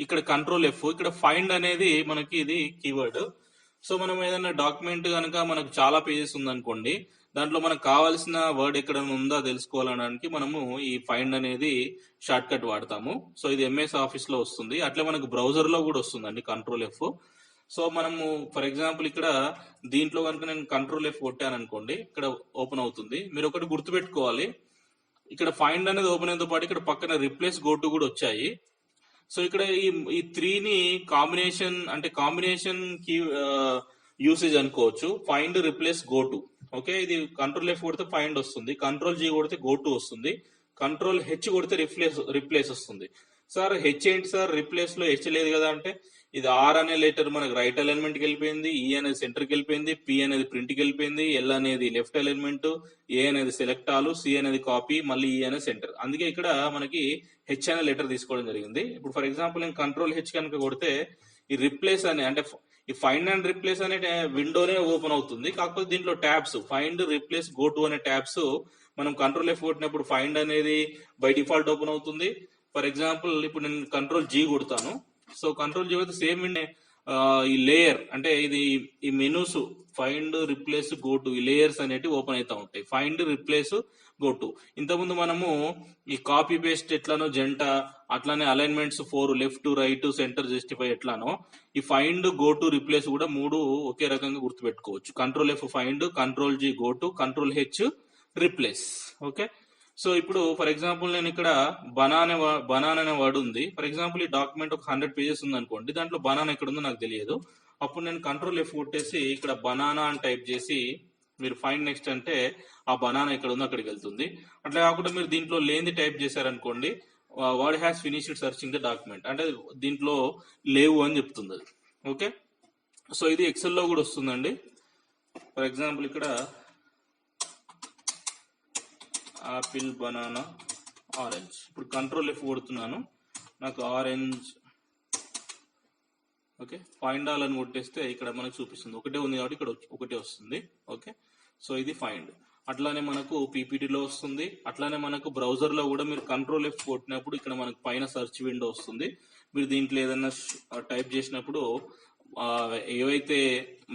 ఇక్కడ కంట్రోల్ ఎఫ్, ఇక్కడ ఫైండ్ అనేది మనకి ఇది కీవర్డ్. సో మనం ఏదైనా డాక్యుమెంట్ కనుక మనకు చాలా పేజెస్ ఉందనుకోండి, దాంట్లో మనకు కావాల్సిన వర్డ్ ఎక్కడ ఉందో తెలుసుకోవాలనడానికి మనము ఈ ఫైండ్ అనేది షార్ట్ కట్ వాడతాము. సో ఇది ఎంఎస్ ఆఫీస్ లో వస్తుంది, అట్లే మనకు బ్రౌజర్ లో కూడా వస్తుందండి కంట్రోల్ ఎఫ్. సో మనము ఫర్ ఎగ్జాంపుల్ ఇక్కడ దీంట్లో కనుక నేను కంట్రోల్ ఎఫ్ కొట్టాను అనుకోండి, ఇక్కడ ఓపెన్ అవుతుంది. మీరు ఒకటి గుర్తుపెట్టుకోవాలి, ఇక్కడ ఫైండ్ అనేది ఓపెన్ అయినతో పాటు ఇక్కడ పక్కన రిప్లేస్ గో టు కూడా వచ్చాయి. సో ఇక్కడ ఈ 3ని కాంబినేషన్ అంటే కాంబినేషన్ కి యూసేజ్ అనుకోవచ్చు. Find, replace, go to. Okay, ఇది కంట్రోల్ F కొడితే ఫైండ్ వస్తుంది, కంట్రోల్ G కొడితే గో టు వస్తుంది, కంట్రోల్ H కొడితే రిప్లేస్ వస్తుంది. సార్ హెచ్ ఏంటి సార్, రిప్లేస్ లో హెచ్ లేదు కదా అంటే, ఇది ఆర్ అనే లెటర్ మనకు రైట్ అలైన్మెంట్ కి వెళ్ళిపోయింది, ఈ అనేది సెంటర్ కి వెళ్ళిపోయింది, పి అనేది ప్రింట్ కి వెళ్ళిపోయింది, ఎల్ అనేది లెఫ్ట్ అలైన్మెంట్, ఏ అనేది సెలెక్ట్ ఆలు, సి అనేది కాపీ, మళ్ళీ ఈ అనేది సెంటర్. అందుకే ఇక్కడ మనకి హెచ్ అనే లెటర్ తీసుకోవడం జరిగింది. ఇప్పుడు ఫర్ ఎగ్జాంపుల్ నేను కంట్రోల్ హెచ్ కనుక కొడితే ఈ రిప్లేస్ అనే అంటే ఈ ఫైండ్ అండ్ రిప్లేస్ అనే విండోనే ఓపెన్ అవుతుంది. కాకపోతే దీంట్లో tabs find, replace, go to అనే ట్యాబ్స్ మనం కంట్రోల్ F కొట్టినప్పుడు ఫైండ్ అనేది బై డిఫాల్ట్ ఓపెన్ అవుతుంది. ఫర్ ఎగ్జాంపుల్ ఇప్పుడు నేను కంట్రోల్ G కొడతాను. సో కంట్రోల్ G కొడితే సేమ్ ఈ లేయర్ అంటే ఇది ఈ menus find, replace, go to ఈ లేయర్స్ అనేవి ఓపెన్ అవుతా ఉంటాయి. Find, replace, go to. ఇంతకుముందు మనము ఈ కాపీ పేస్ట్ ఎట్లానో జంట, అట్లానే alignments 4 left, right, centre, justify ఎట్లానో ఈ ఫైండ్, గో టు, రిప్లేస్ కూడా 3 ఒకే రకంగా గుర్తుపెట్టుకోవచ్చు. Control F find, control G go to, control H replace. Okay, so ఇప్పుడు ఫర్ ఎగ్జాంపుల్ నేను ఇక్కడ బనానా అనే వర్డ్ ఉంది. ఫర్ ఎగ్జాంపుల్ ఈ డాక్యుమెంట్ ఒక 100 పేజెస్ ఉంది అనుకోండి, దాంట్లో బనానా ఎక్కడ ఉందో నాకు తెలియదు. అప్పుడు నేను కంట్రోల్ F కొట్టేసి ఇక్కడ బనానా అని టైప్ చేసి మీరు ఫైండ్ నెక్స్ట్ అంటే ఆ బనానా ఎక్కడ ఉందో అక్కడికి వెళ్తుంది. అట్లా కాకుండా మీరు దీంట్లో లేనిది టైప్ చేశారనుకోండి, word has finished searching the document అంటే దీంట్లో లేవు అని చెప్తుంది అది. ఓకే, సో ఇది ఎక్సెల్ లో కూడా వస్తుందండి. ఫర్ ఎగ్జాంపుల్ ఇక్కడ ఆపిల్, బనానా, ఆరెంజ్. ఇప్పుడు కంట్రోల్ F కొడుతున్నాను, నాకు ఆరెంజ్. ఓకే, ఫైండ్ ఆల్ అని కొట్టేస్తే ఇక్కడ మనకు చూపిస్తుంది, ఒకటే ఉంది కాబట్టి ఇక్కడ ఒకటే వస్తుంది. ఓకే, సో ఇది ఫైండ్. అట్లానే మనకు పీపీటీలో వస్తుంది. అట్లానే మనకు బ్రౌజర్ లో కూడా మీరు కంట్రోల్ F కొట్టినప్పుడు ఇక్కడ మనకు పైన సెర్చ్ విండో వస్తుంది. మీరు దీంట్లో ఏదైనా టైప్ చేసినప్పుడు ఏవైతే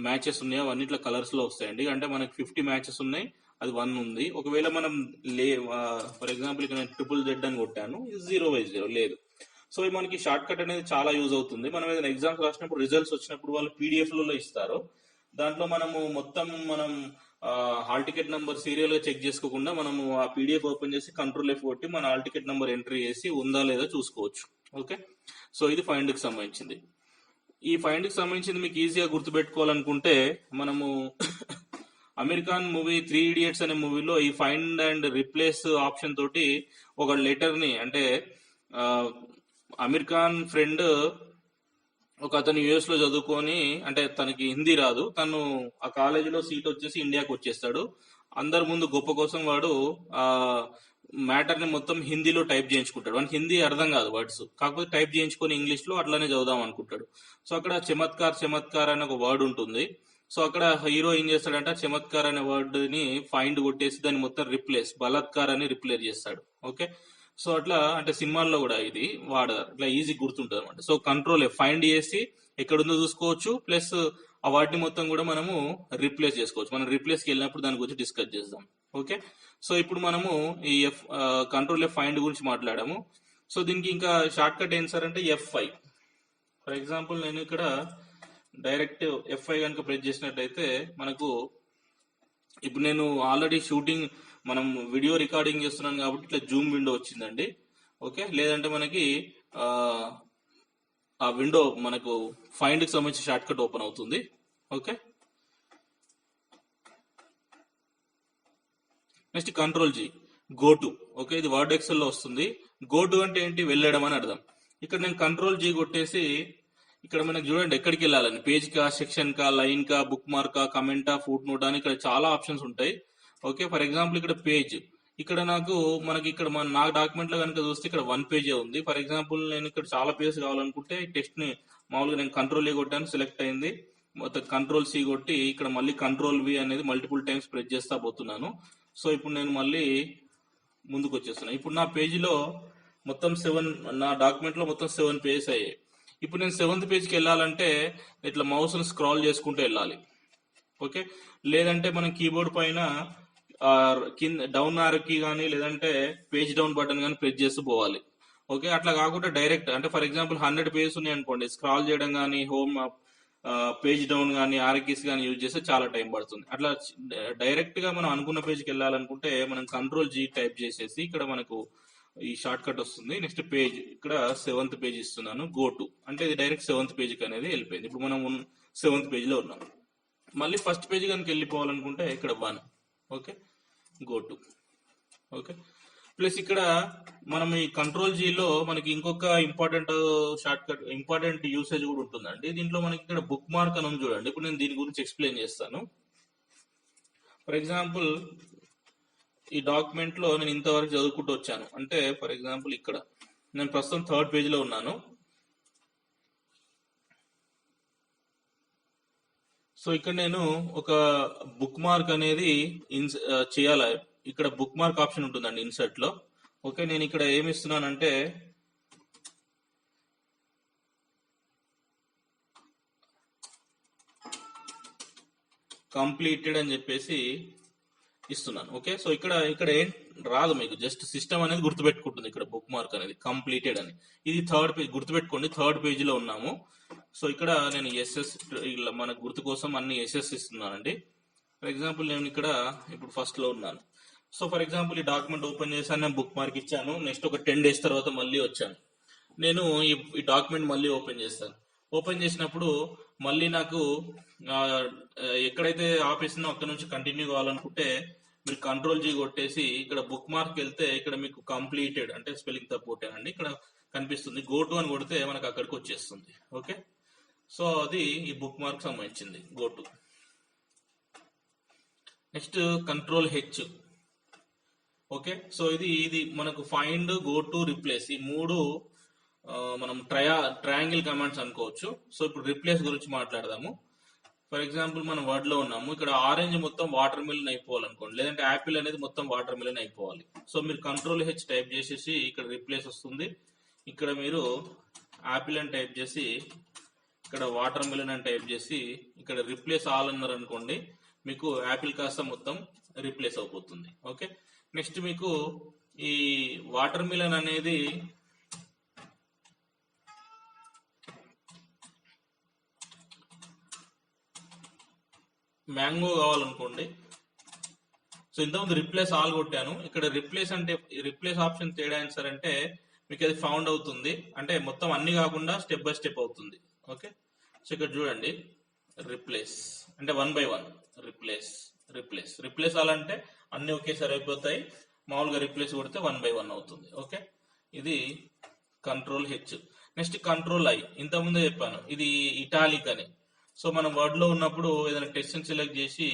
మ్యాచెస్ ఉన్నాయో అన్నిట్లో కలర్స్ లో వస్తాయండి. అంటే మనకు 50 మ్యాచెస్ ఉన్నాయి, అది 1 ఉంది. ఒకవేళ మనం ఫర్ ఎగ్జాంపుల్ ఇక్కడ నేను ZZZ అని కొట్టాను, ఇది 0/0 లేదు. సో మనకి షార్ట్ కట్ అనేది చాలా యూజ్ అవుతుంది. మనం ఏదైనా ఎగ్జామ్స్ రాసినప్పుడు రిజల్ట్స్ వచ్చినప్పుడు వాళ్ళు పీడిఎఫ్లలో ఇస్తారు. దాంట్లో మనం హాల్ టికెట్ నంబర్ సీరియల్ గా చెక్ చేసుకోకుండా మనము ఆ పీడిఎఫ్ ఓపెన్ చేసి కంట్రోల్ F కొట్టి మన హాల్ టికెట్ నంబర్ ఎంట్రీ చేసి ఉందా లేదా చూసుకోవచ్చు. ఓకే, సో ఇది ఫైండ్ కి సంబంధించింది. ఈ ఫైండ్ కి సంబంధించింది మీకు ఈజీగా గుర్తుపెట్టుకోవాలనుకుంటే మనము అమెరికన్ మూవీ 3 ఇడియట్స్ అనే మూవీలో ఈ ఫైండ్ అండ్ రిప్లేస్ ఆప్షన్ తోటి ఒక లెటర్ ని అంటే అమెరికన్ ఫ్రెండ్ ఒక అతను యుఎస్ లో చదువుకొని అంటే తనకి హిందీ రాదు, తను ఆ కాలేజీలో సీట్ వచ్చేసి ఇండియాకి వచ్చేస్తాడు. అందరి ముందు గొప్ప కోసం వాడు ఆ మ్యాటర్ ని మొత్తం హిందీలో టైప్ చేయించుకుంటాడు. వానికి హిందీ అర్థం కాదు వర్డ్స్, కాకపోతే టైప్ చేయించుకొని ఇంగ్లీష్ లో అట్లానే చదువుదాం అనుకుంటాడు. సో అక్కడ చమత్కార్ అనే ఒక వర్డ్ ఉంటుంది. సో అక్కడ హీరో ఏం చేస్తాడంటే చమత్కార్ అనే వర్డ్ ని ఫైండ్ కొట్టేసి దాన్ని మొత్తం రిప్లేస్ బలాత్కార్ అని రిప్లేస్ చేస్తాడు. ఓకే, సో అట్లా అంటే సినిమాల్లో కూడా ఇది వాడతారు, ఇట్లా ఈజీ గుర్తుంటుంది అనమాట. సో కంట్రోల్ ఫైండ్ చేసి ఎక్కడుందో చూసుకోవచ్చు, ప్లస్ ఆ వాటిని మొత్తం కూడా మనము రిప్లేస్ చేసుకోవచ్చు. మనం రిప్లేస్కి వెళ్ళినప్పుడు దాని గురించి డిస్కస్ చేద్దాం. ఓకే, సో ఇప్పుడు మనము ఈ కంట్రోల్ F ఫైండ్ గురించి మాట్లాడాము. సో దీనికి ఇంకా షార్ట్ కట్ ఏం సార్ అంటే F5. ఫర్ ఎగ్జాంపుల్ నేను ఇక్కడ డైరెక్ట్ F5 కనుక ప్రెస్ చేసినట్టయితే మనకు ఇప్పుడు నేను ఆల్రెడీ షూటింగ్ మనం వీడియో రికార్డింగ్ చేస్తున్నాను కాబట్టి ఇట్లా జూమ్ విండో వచ్చిందండి. ఓకే, లేదంటే మనకి ఆ విండో మనకు ఫైండ్ కి సంబంధించి షార్ట్ కట్ ఓపెన్ అవుతుంది. Okay, next control G go to. Okay, ఇది వర్డ్ ఎక్సెల్ లో వస్తుంది. గో టు అంటే ఏంటి, వెళ్ళడం అని అర్థం. ఇక్కడ నేను కంట్రోల్ G కొట్టేసి ఇక్కడ మనకు చూడండి ఎక్కడికి వెళ్ళాలని, పేజ్ కా, సెక్షన్ కా, లైన్ కా, బుక్ మార్క్ కా, కమెంటా, ఫుట్ నోట్ అని ఇక్కడ చాలా ఆప్షన్స్ ఉంటాయి. ఓకే, ఫర్ ఎగ్జాంపుల్ ఇక్కడ పేజ్, ఇక్కడ మనకి ఇక్కడ నా డాక్యుమెంట్ లో కనుక చూస్తే ఇక్కడ 1 పేజే ఉంది. ఫర్ ఎగ్జాంపుల్ నేను ఇక్కడ చాలా పేజెస్ కావాలనుకుంటే టెక్స్ట్ ని మామూలుగా నేను కంట్రోల్ A కొట్టాను, సెలెక్ట్ అయింది. మొత్తం కంట్రోల్ C కొట్టి ఇక్కడ మళ్ళీ కంట్రోల్ V అనేది మల్టిపుల్ టైమ్స్ ప్రెస్ చేస్తా పోతున్నాను. సో ఇప్పుడు నేను మళ్ళీ ముందుకు వచ్చేస్తున్నాను. ఇప్పుడు నా పేజీలో మొత్తం 7, నా డాక్యుమెంట్ లో మొత్తం 7 పేజెస్ అయ్యాయి. ఇప్పుడు నేను 7th పేజ్కి వెళ్ళాలంటే ఇట్లా మౌస్ ని స్క్రాల్ చేసుకుంటూ వెళ్ళాలి. ఓకే, లేదంటే మనం కీబోర్డ్ పైన కింద డౌన్ ఆరో కీ కానీ లేదంటే పేజ్ డౌన్ బటన్ కానీ ప్రెస్ చేస్తూ పోవాలి. ఓకే, అట్లా కాకుండా డైరెక్ట్ అంటే ఫర్ ఎగ్జాంపుల్ 100 పేజెస్ ఉన్నాయి అనుకోండి, స్క్రాల్ చేయడం కానీ హోమ్ పేజ్ డౌన్ కానీ ఆర్కీస్ కానీ యూజ్ చేస్తే చాలా టైం పడుతుంది. అట్లా డైరెక్ట్ గా మనం అనుకున్న పేజ్కి వెళ్ళాలనుకుంటే మనం కంట్రోల్ G టైప్ చేసేసి ఇక్కడ మనకు ఈ షార్ట్ కట్ వస్తుంది. నెక్స్ట్ పేజ్ ఇక్కడ 7th పేజ్ ఇస్తున్నాను, గో టు అంటే ఇది డైరెక్ట్ 7th పేజ్కి అనేది వెళ్ళిపోయింది. ఇప్పుడు మనం 7th పేజ్ లో ఉన్నాం. మళ్ళీ ఫస్ట్ పేజ్ కనుక వెళ్ళిపోవాలనుకుంటే ఇక్కడ 1. Okay, go to. Okay, plus ఇక్కడ మనం ఈ కంట్రోల్ జీలో మనకి ఇంకొక important short cut, important usage కూడా ఉంటుందండి దీంట్లో. మనకి ఇక్కడ బుక్ మార్క్ అని ఉంది చూడండి. ఇప్పుడు నేను దీని గురించి ఎక్స్ప్లెయిన్ చేస్తాను. ఫర్ ఎగ్జాంపుల్ ఈ డాక్యుమెంట్ లో నేను ఇంతవరకు చదువుకుంటూ వచ్చాను అంటే, ఫర్ ఎగ్జాంపుల్ ఇక్కడ నేను ప్రస్తుతం 3rd పేజ్ లో ఉన్నాను. సో ఇక్కడ నేను ఒక బుక్ మార్క్ అనేది చేయాలి. ఇక్కడ బుక్ మార్క్ ఆప్షన్ ఉంటుందండి ఇన్సర్ట్ లో. ఓకే, నేను ఇక్కడ ఏమి ఇస్తున్నానంటే కంప్లీటెడ్ అని చెప్పేసి ఇస్తున్నాను. ఓకే, సో ఇక్కడ ఏం రాదు మీకు, జస్ట్ సిస్టమ్ అనేది గుర్తుపెట్టుకుంటుంది ఇక్కడ బుక్ మార్క్ అనేది కంప్లీటెడ్ అని. ఇది 3rd పేజ్, గుర్తుపెట్టుకోండి 3rd పేజ్ లో ఉన్నాము. సో ఇక్కడ నేను ఎస్ఎస్, మన గుర్తు కోసం అన్ని ఎస్ఎస్ ఇస్తున్నానండి. ఫర్ ఎగ్జాంపుల్ నేను ఇక్కడ ఇప్పుడు ఫస్ట్ లో ఉన్నాను. సో ఫర్ ఎగ్జాంపుల్ ఈ డాక్యుమెంట్ ఓపెన్ చేశాను, నేను బుక్ మార్క్ ఇచ్చాను. నెక్స్ట్ ఒక 10 days తర్వాత మళ్ళీ వచ్చాను. నేను ఈ డాక్యుమెంట్ మళ్ళీ ఓపెన్ చేస్తాను. ఓపెన్ చేసినప్పుడు మళ్ళీ నాకు ఎక్కడైతే ఆపేసిందో అక్కడ నుంచి కంటిన్యూ కావాలనుకుంటే మీరు కంట్రోల్ జీ కొట్టేసి ఇక్కడ బుక్ మార్క్ వెళ్తే ఇక్కడ మీకు కంప్లీటెడ్ అంటే స్పెల్లింగ్ తప్పు కొట్టానండి, ఇక్కడ కనిపిస్తుంది. గో టు అని కొడితే మనకు అక్కడికి వచ్చేస్తుంది. ఓకే, సో అది ఈ బుక్ మార్క్ సంబంధించింది go to. Next control H. Okay, so ఇది మనకు ఫైండ్, గో టు, రిప్లేస్, ఈ 3 మనం ట్రయాంగిల్ కమాండ్స్ అనుకోవచ్చు. సో ఇప్పుడు రిప్లేస్ గురించి మాట్లాడదాము. ఫర్ ఎగ్జాంపుల్ మనం వర్డ్ లో ఉన్నాము. ఇక్కడ ఆరెంజ్ మొత్తం వాటర్ మిలన్ అయిపోవాలనుకోండి, లేదంటే యాపిల్ అనేది మొత్తం వాటర్ మిలన్ అయిపోవాలి. సో మీరు కంట్రోల్ హెచ్ టైప్ చేసేసి ఇక్కడ రిప్లేస్ వస్తుంది. ఇక్కడ మీరు యాపిల్ అని టైప్ చేసి ఇక్కడ వాటర్ మిలన్ అని టైప్ చేసి ఇక్కడ రిప్లేస్ ఆల్ అన్నారు అనుకోండి, మీకు యాపిల్ కాస్త మొత్తం రిప్లేస్ అయిపోతుంది. ఓకే, నెక్స్ట్ మీకు ఈ వాటర్ మిలన్ అనేది మ్యాంగో కావాలనుకోండి. సో ఇంతకుముందు రిప్లేస్ ఆల్ కొట్టాను. ఇక్కడ రిప్లేస్ అంటే రిప్లేస్ ఆప్షన్ తేడా ఏం సార్ అంటే మీకు అది ఫౌండ్ అవుతుంది, అంటే మొత్తం అన్ని కాకుండా స్టెప్ బై స్టెప్ అవుతుంది. ఓకే, సో ఇక్కడ చూడండి రిప్లేస్ అంటే 1 by 1 replace replace replace all అంటే అన్ని ఒకేసారి అయిపోతాయి. మామూలుగా రిప్లేస్ కొడితే 1 by 1 అవుతుంది. ఓకే, ఇది control H. Next control I, ఇంతకుముందే చెప్పాను ఇది ఇటాలిక్ అని. సో మనం వర్డ్ లో ఉన్నప్పుడు ఏదైనా టెక్స్ట్ ని సెలెక్ట్ చేసి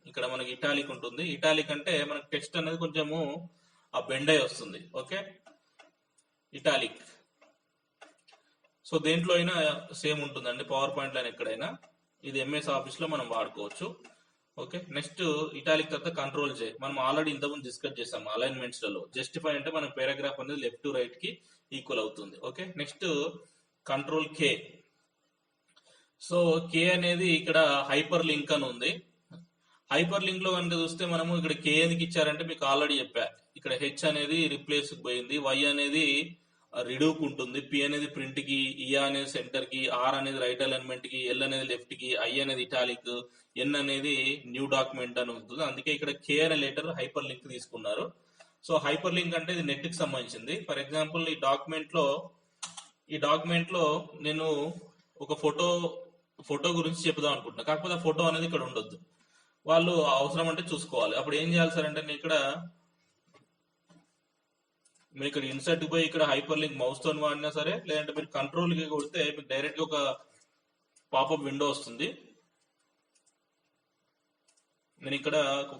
ఇక్కడ మనకి ఇటాలిక్ ఉంటుంది. ఇటాలిక్ అంటే మనకి టెక్స్ట్ అనేది కొంచెము ఆ బెండ్ అయి వస్తుంది. Okay, italic. సో దేంట్లో అయినా సేమ్ ఉంటుందండి, పవర్ పాయింట్ లో ఎక్కడైనా. ఇది ఎంఎస్ ఆఫీస్ లో మనం వాడుకోవచ్చు. ఓకే, నెక్స్ట్ ఇటాలిక్ తర్వాత కంట్రోల్ జే. మనం ఆల్రెడీ ఇంతకుముందు డిస్కస్ చేసాము అలైన్మెంట్స్ లలో. జస్టిఫై అంటే మన పారాగ్రాఫ్ అనేది లెఫ్ట్ టు రైట్ కి ఈక్వల్ అవుతుంది. Okay, next control K. So K అనేది ఇక్కడ హైపర్ లింక్ అని ఉంది. హైపర్ లింక్ లో కనుక చూస్తే మనము ఇక్కడ కే ఎందుకు ఇచ్చారంటే మీకు ఆల్రెడీ చెప్పా. ఇక్కడ హెచ్ అనేది రిప్లేస్ పోయింది, వై అనేది రిడూక్ ఉంటుంది, పి అనేది ప్రింట్ కి, ఈ అనేది సెంటర్ కి, ఆర్ అనేది రైట్ అలైన్మెంట్ కి, ఎల్ అనేది లెఫ్ట్ కి, ఐ అనేది ఇటాలిక్, ఎన్ అనేది న్యూ డాక్యుమెంట్ అని ఉంటుంది. అందుకే ఇక్కడ కే అనే లెటర్ హైపర్ లింక్ తీసుకున్నారు. సో హైపర్ లింక్ అంటే ఇది నెట్ కి సంబంధించింది. ఫర్ ఎగ్జాంపుల్ ఈ డాక్యుమెంట్ లో నేను ఒక ఫోటో గురించి చెప్దాం అనుకుంటున్నా, కాకపోతే ఆ ఫోటో అనేది ఇక్కడ ఉండొద్దు, వాళ్ళు అవసరం అంటే చూసుకోవాలి. అప్పుడు ఏం చేయాలి సార్ అంటే మీరు ఇక్కడ ఇన్సర్ట్ పోయి ఇక్కడ హైపర్ లింక్ మౌస్ తో వాడినా సరే, లేదంటే మీరు కంట్రోల్ కి కొడితే మీకు డైరెక్ట్ గా ఒక పాపప్ విండో వస్తుంది. నేను ఇక్కడ ఒక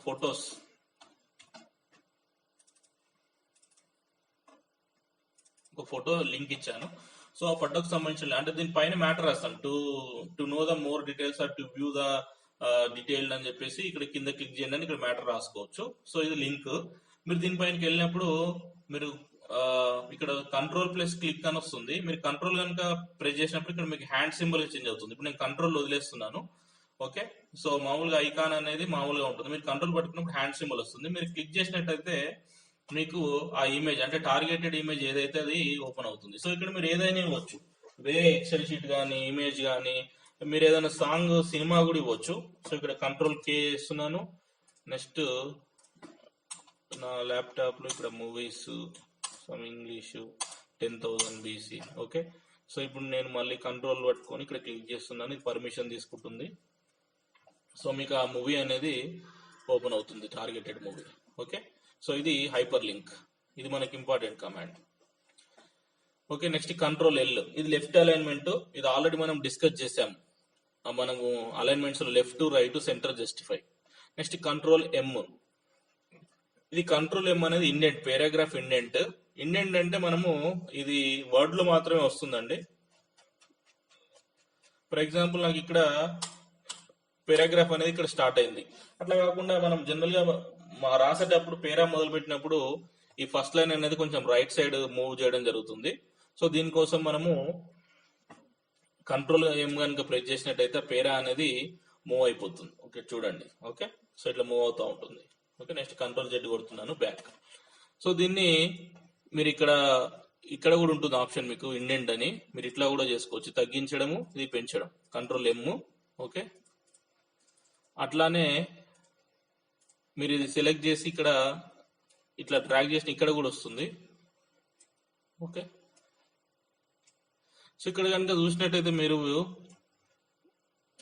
ఫోటో లింక్ ఇచ్చాను. సో ఆ ఫోటోకి సంబంధించిన అంటే దీనిపైన మ్యాటర్ రాస్తాను, to know the more details or to view the detailed అని చెప్పేసి ఇక్కడ కింద క్లిక్ చేయండి అని ఇక్కడ మ్యాటర్ రాసుకోవచ్చు. సో ఇది లింక్. మీరు దీనిపైనకి వెళ్ళినప్పుడు మీరు ఇక్కడ కంట్రోల్ ప్లస్ క్లిక్ అని వస్తుంది. మీరు కంట్రోల్ కనుక ప్రెస్ చేసినప్పుడు ఇక్కడ మీకు హ్యాండ్ సింబల్ చేంజ్ అవుతుంది. ఇప్పుడు నేను కంట్రోల్ వదిలేస్తున్నాను. ఓకే, సో మామూలుగా ఐకాన్ అనేది మామూలుగా ఉంటుంది. మీరు కంట్రోల్ పట్టుకున్నప్పుడు హ్యాండ్ సింబల్ వస్తుంది. మీరు క్లిక్ చేసినట్టయితే మీకు ఆ ఇమేజ్ అంటే టార్గెటెడ్ ఇమేజ్ ఏదైతే అది ఓపెన్ అవుతుంది. సో ఇక్కడ మీరు ఏదైనా ఇవ్వచ్చు, వేరే ఎక్సెల్ షీట్ కానీ, ఇమేజ్ కానీ, మీరు ఏదైనా సాంగ్, సినిమా కూడా ఇవ్వచ్చు. సో ఇక్కడ కంట్రోల్ కే ఇస్తున్నాను. నెక్స్ట్ నా ల్యాప్టాప్ లో ఇక్కడ movies, some English 10,000 BC. Okay, so ఇప్పుడు నేను మళ్ళీ కంట్రోల్ పట్టుకొని ఇక్కడ క్లిక్ చేస్తున్నాను. ఇది పర్మిషన్ తీసుకుంటుంది. సో మీకు ఆ మూవీ అనేది ఓపెన్ అవుతుంది, టార్గెటెడ్ మూవీ. ఓకే, సో ఇది హైపర్ లింక్, ఇది మనకి important command. Okay, next control L, ఇది లెఫ్ట్ అలైన్మెంట్. ఇది ఆల్రెడీ మనం డిస్కస్ చేసాం, మనము alignments left, right, centre, justify. Next control M, ఇది కంట్రోల్ ఎం అనేది ఇండెంట్, పారాగ్రాఫ్ ఇండెంట్. ఇండెంట్ అంటే మనము ఇది వర్డ్ లో మాత్రమే వస్తుందండి. ఫర్ ఎగ్జాంపుల్ నాకు ఇక్కడ పారాగ్రాఫ్ అనేది ఇక్కడ స్టార్ట్ అయింది, అట్లా కాకుండా మనం జనరల్ గా రాసేటప్పుడు పేరా మొదలు పెట్టినప్పుడు ఈ ఫస్ట్ లైన్ అనేది కొంచెం రైట్ సైడ్ మూవ్ చేయడం జరుగుతుంది. సో దీనికోసం మనము కంట్రోల్ ఏం కనుక ప్రెస్ చేసినట్టయితే పేరా అనేది మూవ్ అయిపోతుంది. ఓకే చూడండి, ఓకే సో ఇట్లా మూవ్ అవుతూ ఉంటుంది. ఓకే, నెక్స్ట్ కంట్రోల్ జెడ్ కొడుతున్నాను, బ్యాక్. సో దీన్ని మీరు ఇక్కడ కూడా ఉంటుంది ఆప్షన్ మీకు ఇండెంట్ అని, మీరు ఇట్లా కూడా చేసుకోవచ్చు, తగ్గించడము, ఇది పెంచడం, కంట్రోల్ ఎమ్. ఓకే, అట్లానే మీరు ఇది సెలెక్ట్ చేసి ఇక్కడ ఇట్లా డ్రాగ్ చేసిన ఇక్కడ కూడా వస్తుంది. ఓకే, సో ఇక్కడ కనుక చూసినట్టయితే మీరు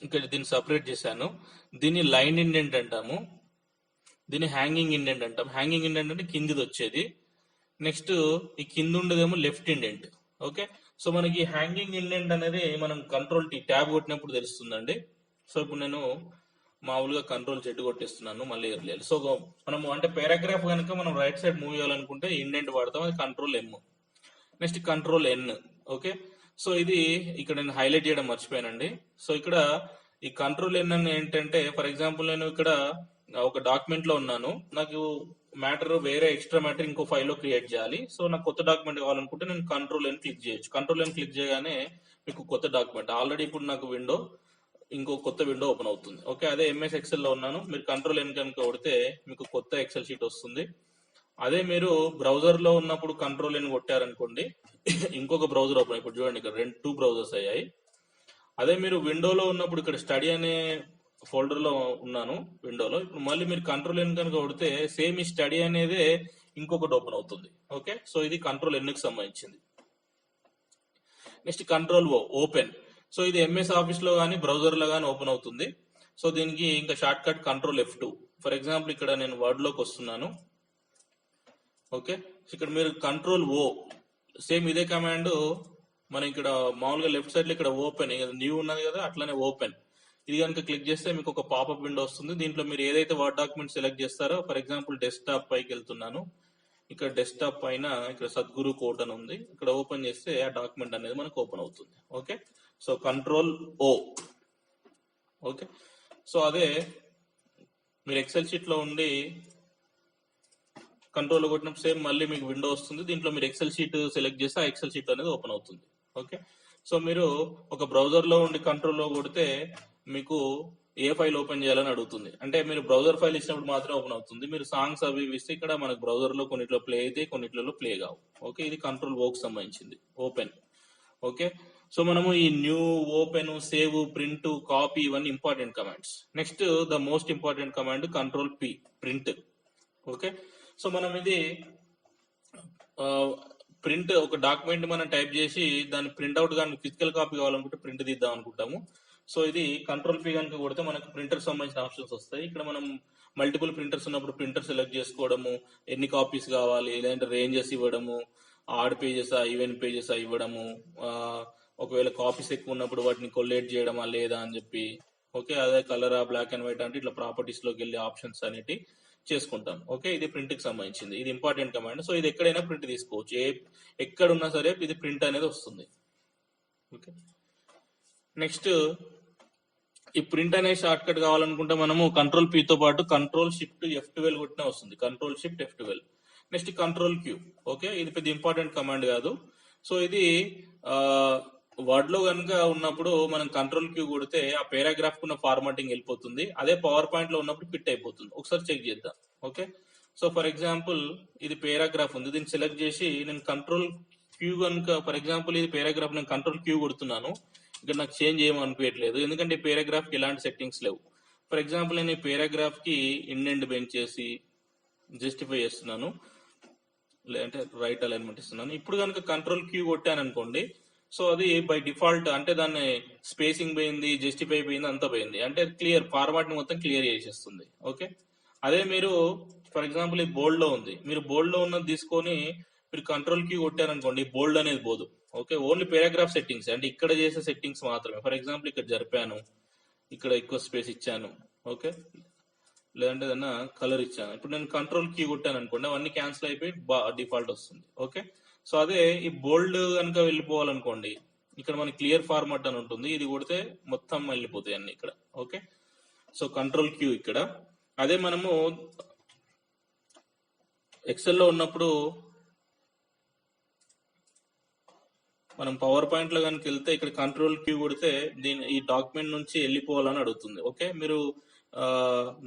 ఇక్కడ దీన్ని సపరేట్ చేశాను, దీన్ని లైన్ ఇండెంట్ అంటాము, దీన్ని హ్యాంగింగ్ ఇండెంట్ అంటాం. హ్యాంగింగ్ ఇండెంట్ అంటే కిందిది వచ్చేది. నెక్స్ట్ ఈ కింద ఉండేదేమో లెఫ్ట్ ఇండెంట్. ఓకే, సో మనకి హ్యాంగింగ్ ఇండెంట్ అనేది మనం కంట్రోల్ టీ ట్యాబ్ కొట్టినప్పుడు తెలుస్తుందండి. సో ఇప్పుడు నేను మామూలుగా కంట్రోల్ జెడ్ కొట్టేస్తున్నాను, మళ్ళీ ఎర్లేదు. సో మనము అంటే పారాగ్రాఫ్ కనుక మనం రైట్ సైడ్ మూవ్ చేయాలనుకుంటే ఇండెంట్ వాడతాం, అది control M. Next control N. Okay, so ఇది ఇక్కడ నేను హైలైట్ చేయడం మర్చిపోయానండి. సో ఇక్కడ ఈ కంట్రోల్ ఎన్ అని ఏంటంటే, ఫర్ ఎగ్జాంపుల్ నేను ఇక్కడ ఒక డాక్యుమెంట్ లో ఉన్నాను, నాకు మ్యాటర్ వేరే ఎక్స్ట్రా మ్యాటర్ ఇంకో ఫైల్లో క్రియేట్ చేయాలి. సో నాకు కొత్త డాక్యుమెంట్ కావాలనుకుంటే నేను కంట్రోల్ ఎన్ క్లిక్ చేయొచ్చు. కంట్రోల్ ఎన్ క్లిక్ చేయగానే మీకు కొత్త డాక్యుమెంట్, ఆల్రెడీ ఇప్పుడు నాకు ఇంకో కొత్త విండో ఓపెన్ అవుతుంది. ఓకే, అదే ఎంఎస్ ఎక్సెల్ లో ఉన్నాను, మీరు కంట్రోల్ ఎన్ కనుక కొడితే మీకు కొత్త ఎక్సెల్ షీట్ వస్తుంది. అదే మీరు బ్రౌజర్ లో ఉన్నప్పుడు కంట్రోల్ ఎన్ కొట్టారనుకోండి, ఇంకొక బ్రౌజర్ ఓపెన్. ఇప్పుడు చూడండి, ఇక్కడ 2 బ్రౌజర్స్ అయ్యాయి. అదే మీరు విండోలో ఉన్నప్పుడు ఇక్కడ స్టడీ అనే ఫోల్డర్ లో ఉన్నాను విండోలో, ఇప్పుడు మళ్ళీ మీరు కంట్రోల్ ఎన్ కనుక కొడితే సేమ్ ఈ స్టడీ అనేది ఇంకొకటి ఓపెన్ అవుతుంది. ఓకే, సో ఇది కంట్రోల్ ఎన్ కి సంబంధించింది. నెక్స్ట్ కంట్రోల్ ఓ, ఓపెన్. సో ఇది ఎంఎస్ ఆఫీస్ లో కానీ బ్రౌజర్ లో కానీ ఓపెన్ అవుతుంది. సో దీనికి ఇంకా short cut control F2. For example ఇక్కడ నేను వర్డ్ లోకి వస్తున్నాను. ఓకే, ఇక్కడ మీరు కంట్రోల్ ఓ, సేమ్ ఇదే కమాండ్ మనం ఇక్కడ మామూలుగా లెఫ్ట్ సైడ్ లో ఇక్కడ ఓపెన్ న్యూ ఉన్నది కదా, అట్లానే ఓపెన్. ఇది కనుక క్లిక్ చేస్తే మీకు ఒక పాపప్ విండో వస్తుంది. దీంట్లో మీరు ఏదైతే వర్డ్ డాక్యుమెంట్ సెలెక్ట్ చేస్తారో, ఫర్ ఎగ్జాంపుల్ డెస్క్టాప్ పైకి వెళ్తున్నాను, ఇక్కడ డెస్క్టాప్ పైన ఇక్కడ సద్గురు కోట్ అని ఉంది, ఇక్కడ ఓపెన్ చేస్తే ఆ డాక్యుమెంట్ అనేది మనకు ఓపెన్ అవుతుంది. ఓకే, సో కంట్రోల్ ఓ. ఓకే, సో అదే మీరు ఎక్సెల్ షీట్ లో ఉండి కంట్రోల్ కొట్టినప్పుడు సేమ్ మళ్ళీ మీకు విండో వస్తుంది. దీంట్లో మీరు ఎక్సెల్ షీట్ సెలెక్ట్ చేస్తే ఆ ఎక్సెల్ షీట్ అనేది ఓపెన్ అవుతుంది. ఓకే, సో మీరు ఒక బ్రౌజర్ లో ఉండి కంట్రోల్ లో కొడితే మీకు ఏ ఫైల్ ఓపెన్ చేయాలని అడుగుతుంది. అంటే మీరు బ్రౌజర్ ఫైల్ ఇచ్చినప్పుడు మాత్రమే ఓపెన్ అవుతుంది. మీరు సాంగ్స్ అవి ఇస్తే ఇక్కడ మనకు బ్రౌజర్ లో కొన్నిట్లో ప్లే అయితే, కొన్నిట్లో ప్లే కావు. ఓకే, ఇది కంట్రోల్ ఓకి సంబంధించింది, ఓపెన్. ఓకే, సో మనము ఈ new, open, save, print, copy ఇవన్నీ important commands. Next the most important command control P, print. Okay, so మనం ఇది ప్రింట్, ఒక డాక్యుమెంట్ మనం టైప్ చేసి దాన్ని ప్రింట్అవుట్ కానీ ఫిజికల్ కాపీ కావాలనుకుంటే ప్రింట్ తీద్దాం అనుకుంటాము. సో ఇది కంట్రోల్ పి కనుక కొడితే మనకు ప్రింటర్ సంబంధించిన ఆప్షన్స్ వస్తాయి. ఇక్కడ మనం మల్టిపుల్ ప్రింటర్స్ ఉన్నప్పుడు ప్రింటర్ సెలెక్ట్ చేసుకోవడము, ఎన్ని కాపీస్ కావాలి, లేదంటే రేంజెస్ ఇవ్వడము, ఆడ్ పేజెస్ ఈవెన్ పేజెస్ ఇవ్వడము, ఒకవేళ కాపీస్ ఎక్కువ ఉన్నప్పుడు వాటిని కొల్లేట్ చేయడమా లేదా అని చెప్పి. ఓకే, అదే కలరా, బ్లాక్ అండ్ వైట్ అంటే ఇట్లా ప్రాపర్టీస్ లోకి వెళ్ళి ఆప్షన్స్ అనేటి చేసుకుంటాం. ఓకే, ఇది ప్రింట్ కి సంబంధించింది, ఇది ఇంపార్టెంట్ కమాండ్. సో ఇది ఎక్కడైనా ప్రింట్ తీసుకోవచ్చు, ఎక్కడున్నా సరే ఇది ప్రింట్ అనేది వస్తుంది. ఓకే, నెక్స్ట్ ఈ ప్రింట్ అనే షార్ట్ కట్ కావాలనుకుంటే మనము కంట్రోల్ పి తో పాటు కంట్రోల్ షిఫ్ట్ F12 కొట్టినా వస్తుంది, control shift F12. Next control Q. Okay, ఇది పెద్ద ఇంపార్టెంట్ కమాండ్ కాదు. సో ఇది వర్డ్ లో కనుక ఉన్నప్పుడు మనం కంట్రోల్ క్యూ కొడితే ఆ పారాగ్రాఫ్ కున్న ఫార్మాటింగ్ వెళ్ళిపోతుంది. అదే పవర్ పాయింట్ లో ఉన్నప్పుడు ఫిట్ అయిపోతుంది. ఒకసారి చెక్ చేద్దాం. ఓకే, సో ఫర్ ఎగ్జాంపుల్ ఇది పారాగ్రాఫ్ ఉంది, దీన్ని సెలెక్ట్ చేసి నేను కంట్రోల్ క్యూ కనుక, ఫర్ ఎగ్జాంపుల్ ఇది పారాగ్రాఫ్, నేను కంట్రోల్ క్యూ కొడుతున్నాను, ఇక్కడ నాకు చేంజ్ చేయమనిపించట్లేదు ఎందుకంటే ఈ పారాగ్రాఫ్ కి ఎలాంటి సెట్టింగ్స్ లేవు. ఫర్ ఎగ్జాంపుల్ నేను ఈ పారాగ్రాఫ్ కి ఇండెంట్ బెంచ్ చేసి జస్టిఫై చేస్తున్నాను, లేదంటే రైట్ అలైన్మెంట్ ఇస్తున్నాను. ఇప్పుడు కనుక కంట్రోల్ క్యూ కొట్టాను అనుకోండి, సో అది బై డిఫాల్ట్ అంటే దాన్ని స్పేసింగ్ పోయింది, జస్టిఫై పోయింది, అంతా పోయింది అంటే క్లియర్ ఫార్మాట్ ని మొత్తం క్లియర్ చేసేస్తుంది. ఓకే, అదే మీరు ఫర్ ఎగ్జాంపుల్ ఇది బోల్డ్ లో ఉంది, మీరు బోల్డ్ లో ఉన్నది తీసుకొని మీరు కంట్రోల్ కీ కొట్టారనుకోండి, బోల్డ్ అనేది పోదు. ఓకే, ఓన్లీ పారాగ్రాఫ్ సెట్టింగ్స్ అంటే ఇక్కడ చేసే సెట్టింగ్స్ మాత్రమే. ఫర్ ఎగ్జాంపుల్ ఇక్కడ జరిపాను, ఇక్కడ ఎక్కువ స్పేస్ ఇచ్చాను, ఓకే, లేదంటే ఏదన్నా కలర్ ఇచ్చాను. ఇప్పుడు నేను కంట్రోల్ కీ కొట్టాను అనుకోండి, అవన్నీ క్యాన్సిల్ అయిపోయి డిఫాల్ట్ వస్తుంది. ఓకే, సో అదే ఈ బోల్డ్ కనుక వెళ్ళిపోవాలనుకోండి, ఇక్కడ మనకి క్లియర్ ఫార్మాట్ అని ఉంటుంది, ఇది కొడితే మొత్తం వెళ్ళిపోతాయి అన్ని ఇక్కడ. ఓకే, సో కంట్రోల్ క్యూ ఇక్కడ. అదే మనము ఎక్సెల్ లో ఉన్నప్పుడు మనం పవర్ పాయింట్ లో కనుక వెళ్తే ఇక్కడ కంట్రోల్ క్యూ కొడితే ఈ డాక్యుమెంట్ నుంచి వెళ్ళిపోవాలని అడుగుతుంది. ఓకే, మీరు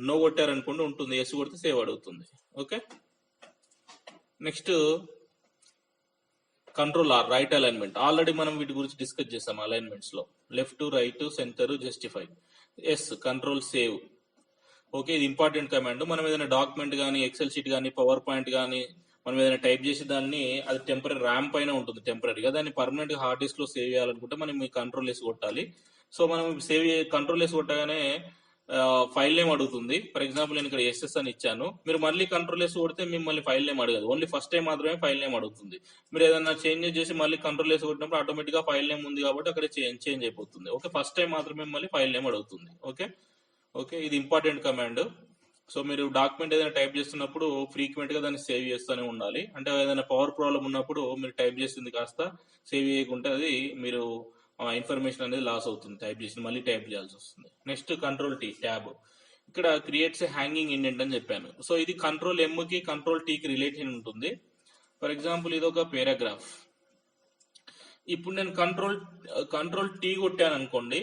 నో కొట్టారనుకోండి ఉంటుంది, ఎస్ కొడితే సేవ్ అడుగుతుంది. Okay, next control R, right alignment. Already మనం వీటి గురించి డిస్కస్ చేసాం అలైన్మెంట్స్ లో, left, right, centre, justify. S, control save. Okay, ఇది ఇంపార్టెంట్ కమాండ్. మనం ఏదైనా డాక్యుమెంట్ కానీ, ఎక్సెల్ షీట్ కానీ, పవర్ పాయింట్ కానీ మనం ఏదైనా టైప్ చేసి దాన్ని అది టెంపరీ ర్యామ్ పైన ఉంటుంది టెంపరీగా, దాన్ని పర్మనెంట్ గా హార్డ్ డిస్క్ లో సేవ్ చేయాలనుకుంటే మనం ఈ కంట్రోల్ ఎస్ కొట్టాలి. సో మనం కంట్రోల్ ఎస్ కొట్టగానే ఫైల్ నేమ్ అడుగుతుంది. ఫర్ ఎగ్జాంపుల్ నేను ఇక్కడ ఎస్ఎస్ అని ఇచ్చాను, మీరు మళ్ళీ కంట్రోల్ ఎస్ కొడితే మిమ్మల్ని ఫైల్ నేమ్ అడగదు, ఓన్లీ ఫస్ట్ టైం మాత్రమే ఫైల్ నేమ్ అడుగుతుంది. మీరు ఏదైనా చేంజెస్ చేసి మళ్ళీ కంట్రోల్ ఎస్ కొట్టినప్పుడు ఆటోమేటిక్ గా ఫైల్ నేమ్ ఉంది కాబట్టి అక్కడ చేంజ్ అయిపోతుంది. ఓకే, ఫస్ట్ టైం మాత్రమే మళ్ళీ ఫైల్ నేమ్ అడుగుతుంది. ఓకే, ఓకే, ఇది ఇంపార్టెంట్ కమాండ్. సో మీరు డాక్యుమెంట్ ఏదైనా టైప్ చేస్తున్నప్పుడు ఫ్రీక్వెంట్ గా దాన్ని సేవ్ చేస్తూనే ఉండాలి. అంటే ఏదైనా పవర్ ప్రాబ్లం ఉన్నప్పుడు మీరు టైప్ చేసింది కాస్త సేవ్ చేయకుంటే అది మీరు ఇన్ఫర్మేషన్ అనేది లాస్ అవుతుంది, టైప్ చేసి మళ్ళీ టైప్ చేయాల్సి వస్తుంది. Next control tea tab. ఇక్కడ క్రియేట్స్ హ్యాంగింగ్ ఇండెంట్ అని చెప్పాను. సో ఇది కంట్రోల్ ఎమ్ కి కంట్రోల్ టీ కి రిలేషన్ ఉంటుంది. ఫర్ ఎగ్జాంపుల్ ఇది ఒక పారాగ్రాఫ్. ఇప్పుడు నేను కంట్రోల్ టీ కొట్టాను అనుకోండి,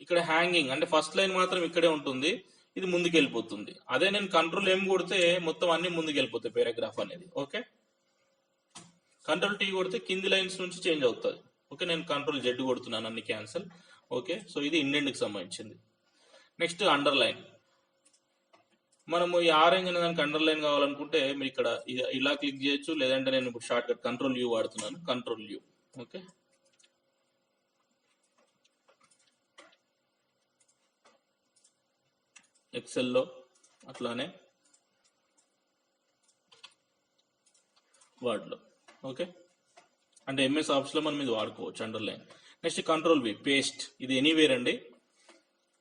ఇక్కడ హ్యాంగింగ్ అంటే ఫస్ట్ లైన్ మాత్రం ఇక్కడే ఉంటుంది, ఇది ముందుకు వెళ్ళిపోతుంది. అదే నేను కంట్రోల్ ఎం కొడితే మొత్తం అన్ని ముందుకు వెళ్ళిపోతాయి పారాగ్రాఫ్ అనేది. ఓకే, కంట్రోల్ టీ కొడితే కింది లైన్స్ నుంచి చేంజ్ అవుతుంది. ఓకే, నేను కంట్రోల్ జెడ్ కొడుతున్నాను, అన్ని క్యాన్సిల్. ఓకే, సో ఇది ఇండెంట్ కి సంబంధించింది. Next underline. మనము ఈ ఆరెంజ్ అనే దానికి అండర్లైన్ కావాలనుకుంటే మీరు ఇక్కడ ఇలా క్లిక్ చేయొచ్చు, లేదంటే నేను ఇప్పుడు షార్ట్ కట్ కంట్రోల్ యూ వాడుతున్నాను, కంట్రోల్ యూ. ఓకే, ఎక్సెల్లో అట్లానే వర్డ్లో. ఓకే, అంటే ఎంఎస్ ఆఫీస్ లో మనం ఇది వాడుకోవచ్చు underline. Next control V, paste. ఇది ఎనీవేర్ అండి,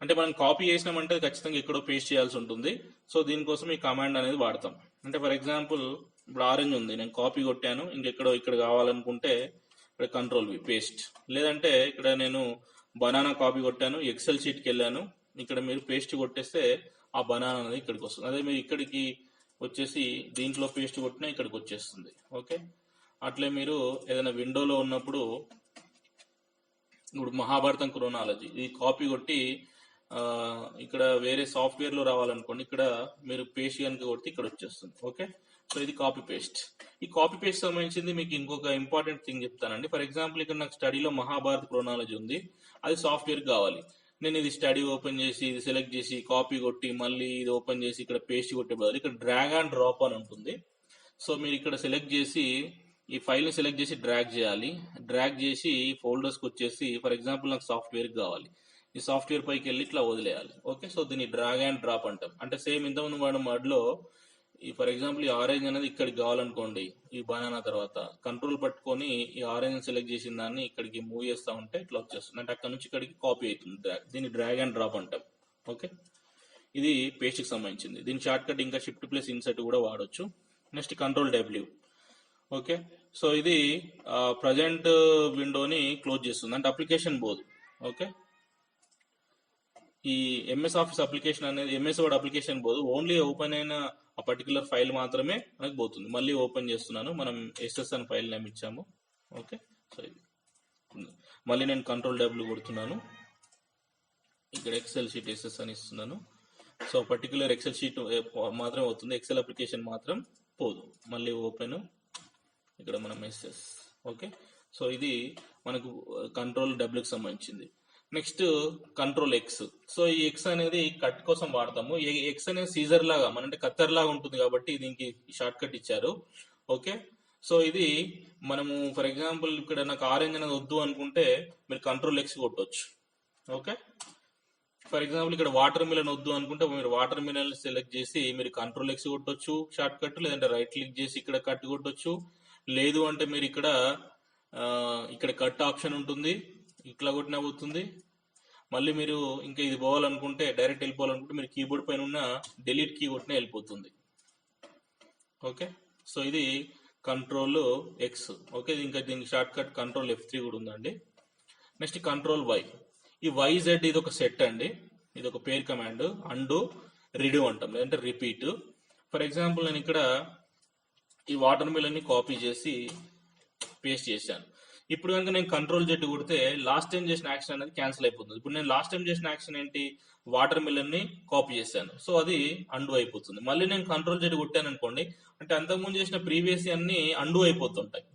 అంటే మనం కాపీ చేసినామంటే ఖచ్చితంగా ఎక్కడో పేస్ట్ చేయాల్సి ఉంటుంది. సో దీనికోసం ఈ కమాండ్ అనేది వాడతాం. అంటే ఫర్ ఎగ్జాంపుల్ ఇప్పుడు ఆరెంజ్ ఉంది, నేను కాపీ కొట్టాను, ఇంకెక్కడో ఇక్కడ కావాలనుకుంటే ఇక్కడ కంట్రోల్ వి పేస్ట్. లేదంటే ఇక్కడ నేను బనానా కాపీ కొట్టాను, ఎక్సెల్ షీట్కి వెళ్ళాను, ఇక్కడ మీరు పేస్ట్ కొట్టేస్తే ఆ బనానా అనేది ఇక్కడికి వస్తుంది. అదే మీరు ఇక్కడికి వచ్చేసి దీంట్లో పేస్ట్ కొట్టినా ఇక్కడికి వచ్చేస్తుంది. ఓకే, అట్లే మీరు ఏదైనా విండోలో ఉన్నప్పుడు ఇప్పుడు మహాభారతం క్రోనాలజీ ఇది కాపీ కొట్టి ఇక్కడ వేరే సాఫ్ట్వేర్ లో రావాలనుకోండి, ఇక్కడ మీరు పేస్ట్ కనుక కొడితే ఇక్కడ వచ్చేస్తుంది. ఓకే, సో ఇది కాపీ పేస్ట్. ఈ కాపీ పేస్ట్ సంబంధించింది మీకు ఇంకొక ఇంపార్టెంట్ థింగ్ చెప్తానండి. ఫర్ ఎగ్జాంపుల్ ఇక్కడ నాకు స్టడీలో మహాభారత క్రోనాలజీ ఉంది, అది సాఫ్ట్వేర్ కావాలి. నేను ఇది స్టడీ ఓపెన్ చేసి ఇది సెలెక్ట్ చేసి కాపీ కొట్టి మళ్ళీ ఇది ఓపెన్ చేసి ఇక్కడ పేస్ట్ కొట్టే బదులు ఇక్కడ డ్రాగ్ అండ్ డ్రాప్ అని ఉంటుంది. సో మీరు ఇక్కడ సెలెక్ట్ చేసి ఈ ఫైల్ ని సెలెక్ట్ చేసి డ్రాగ్ చేయాలి. డ్రాగ్ చేసి ఫోల్డర్స్కి వచ్చేసి ఫర్ ఎగ్జాంపుల్ నాకు సాఫ్ట్వేర్ కావాలి, ఈ సాఫ్ట్వేర్ పైకి వెళ్ళి ఇట్లా వదిలేయాలి. ఓకే, సో దీన్ని డ్రాగ్ అండ్ డ్రాప్ అంటాం. అంటే సేమ్ ఇంతకుముందు వాడు మడ్లో ఈ ఫర్ ఎగ్జాంపుల్ ఈ ఆరెంజ్ అనేది ఇక్కడికి కావాలనుకోండి, ఈ బనానా తర్వాత కంట్రోల్ పట్టుకొని ఈ ఆరెంజ్ సెలెక్ట్ చేసిన దాన్ని ఇక్కడికి మూవ్ చేస్తా ఉంటే ఇట్లా వచ్చేస్తుంది. అంటే అక్కడ నుంచి ఇక్కడికి కాపీ అవుతుంది, దీన్ని డ్రాగ్ అండ్ డ్రాప్ అంటాం. ఓకే, ఇది పేస్ట్ కి సంబంధించింది. దీని షార్ట్ కట్ ఇంకా షిఫ్ట్ ప్లస్ ఇన్సర్ట్ కూడా వాడొచ్చు. Next control W. Okay, so ఇది ప్రజెంట్ విండోని క్లోజ్ చేస్తుంది, అంటే అప్లికేషన్ పోదు. ఓకే, ఈ ఎంఎస్ ఆఫీస్ అప్లికేషన్ అనేది ఎంఎస్ వర్డ్ అప్లికేషన్ పోదు, ఓన్లీ ఓపెన్ అయిన ఆ పర్టికులర్ ఫైల్ మాత్రమే మనకు పోతుంది. మళ్ళీ ఓపెన్ చేస్తున్నాను, మనం ఎస్ఎస్ అని ఫైల్ నేమ్ ఇచ్చాము. ఓకే, సో ఇది మళ్ళీ నేను కంట్రోల్ డబ్ల్యూ కొడుతున్నాను, ఇక్కడ ఎక్సెల్ షీట్ ఎస్ఎస్ అని ఇస్తున్నాను. సో పర్టికులర్ ఎక్సెల్ షీట్ మాత్రం అవుతుంది, ఎక్సెల్ అప్లికేషన్ మాత్రం పోదు. మళ్ళీ ఓపెన్, ఇక్కడ మనం ఎస్ఎస్. ఓకే, సో ఇది మనకు కంట్రోల్ డబ్ల్యూకి సంబంధించింది. Next control X. సో ఈ ఎక్స్ అనేది కట్ కోసం వాడతాము. ఎక్స్ అనేది సీజర్ లాగా అంటే కత్తర్ లాగా ఉంటుంది కాబట్టి దీనికి షార్ట్ కట్ ఇచ్చారు. ఓకే, సో ఇది మనము ఫర్ ఎగ్జాంపుల్ ఇక్కడ నాకు ఆరెంజ్ అనేది వద్దు అనుకుంటే మీరు కంట్రోల్ ఎక్స్ కొట్టొచ్చు. ఓకే, ఫర్ ఎగ్జాంపుల్ ఇక్కడ వాటర్ మిలన్ వద్దు అనుకుంటే మీరు వాటర్ మిలన్ సెలెక్ట్ చేసి మీరు కంట్రోల్ ఎక్స్ కొట్టొచ్చు షార్ట్ కట్, లేదంటే రైట్ క్లిక్ చేసి ఇక్కడ కట్ కొట్టొచ్చు. లేదు అంటే మీరు ఇక్కడ కట్ ఆప్షన్ ఉంటుంది, ఇట్లా కొట్టినా పోతుంది. మళ్ళీ మీరు ఇంకా ఇది పోవాలనుకుంటే డైరెక్ట్ వెళ్ళిపోవాలనుకుంటే మీరు కీబోర్డ్ పైన ఉన్న డిలీట్ కీ కొట్టినా వెళ్ళిపోతుంది. ఓకే, సో ఇది కంట్రోల్ ఎక్స్. ఓకే, ఇంకా దీనికి షార్ట్ కట్ కంట్రోల్ F3 కూడా ఉందండి. Next control why. ఈ YZ ఇది ఒక సెట్ అండి, ఇది ఒక పేర్ కమాండ్. అండు రిడు అంటాం, లేదంటే రిపీట్. ఫర్ ఎగ్జాంపుల్ నేను ఇక్కడ ఈ వాటర్ మిలన్ ని కాపీ చేసి పేస్ట్ చేశాను. ఇప్పుడు కనుక నేను కంట్రోల్ Z కొడితే లాస్ట్ టైం చేసిన యాక్షన్ అనేది క్యాన్సిల్ అయిపోతుంది. ఇప్పుడు నేను లాస్ట్ టైం చేసిన యాక్షన్ ఏంటి, వాటర్ మిలన్ ని కాపీ చేశాను, సో అది అండు అయిపోతుంది. మళ్ళీ నేను కంట్రోల్ Z కొట్టాను అనుకోండి, అంటే అంతకుముందు చేసిన ప్రీవియస్ అన్ని అండు అయిపోతుంటాయి.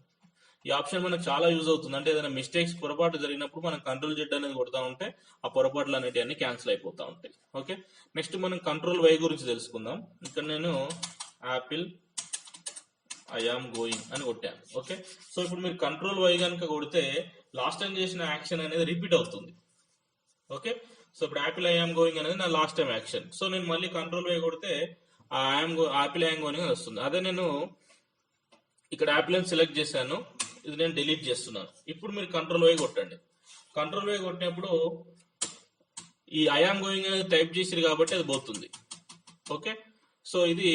ఈ ఆప్షన్ మనకు చాలా యూజ్ అవుతుంది. అంటే ఏదైనా మిస్టేక్స్ పొరపాటు జరిగినప్పుడు మనం కంట్రోల్ Z అనేది కొడతా ఉంటే ఆ పొరపాట్లు అనేవి అన్ని క్యాన్సిల్ అయిపోతా ఉంటాయి. ఓకే, నెక్స్ట్ మనం కంట్రోల్ వై గురించి తెలుసుకుందాం. ఇక్కడ నేను యాపిల్ ఐ ఆమ్ గోయింగ్ అని కొట్టాను. ఓకే, సో ఇప్పుడు మీరు కంట్రోల్ వై కనుక కొడితే లాస్ట్ టైం చేసిన యాక్షన్ అనేది రిపీట్ అవుతుంది. ఓకే, సో ఇప్పుడు యాపిల్ ఐ ఆమ్ గోయింగ్ అనేది నా లాస్ట్ టైం యాక్షన్. సో నేను మళ్ళీ కంట్రోల్ వై కొడితే యాపిల్ ఐ ఆమ్ గోయింగ్ అని వస్తుంది. అదే నేను ఇక్కడ యాపిల్ అని సెలెక్ట్ చేశాను, ఇది నేను డిలీట్ చేస్తున్నాను. ఇప్పుడు మీరు కంట్రోల్ వై కొట్టండి. కంట్రోల్ వై కొట్టినప్పుడు ఈ ఐ ఆమ్ గోయింగ్ అనేది టైప్ చేసిరు కాబట్టి అది పోతుంది. ఓకే, సో ఇది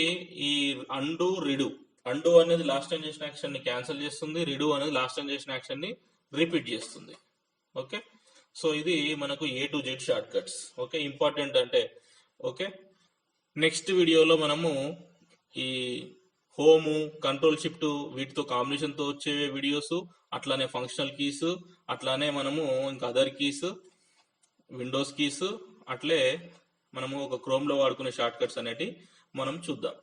ఈ అండు రిడు. అండు అనేది లాస్ట్ టైం చేసిన యాక్షన్ ని క్యాన్సిల్ చేస్తుంది, రిడు అనేది లాస్ట్ టైం చేసిన యాక్షన్ ని రిపీట్ చేస్తుంది. ఓకే, సో ఇది మనకు A to Z short cuts. Okay, important అంటే. ఓకే, నెక్స్ట్ వీడియోలో మనము ఈ హోము, కంట్రోల్ షిఫ్ట్ వీటితో కాంబినేషన్ తో వచ్చే వీడియోస్, అట్లానే ఫంక్షనల్ కీస్, అట్లానే మనము ఇంకా అదర్ కీస్, విండోస్ కీస్, అట్లే మనము ఒక క్రోమ్ లో వాడుకునే షార్ట్ కట్స్ అనేటి మనం చూద్దాం.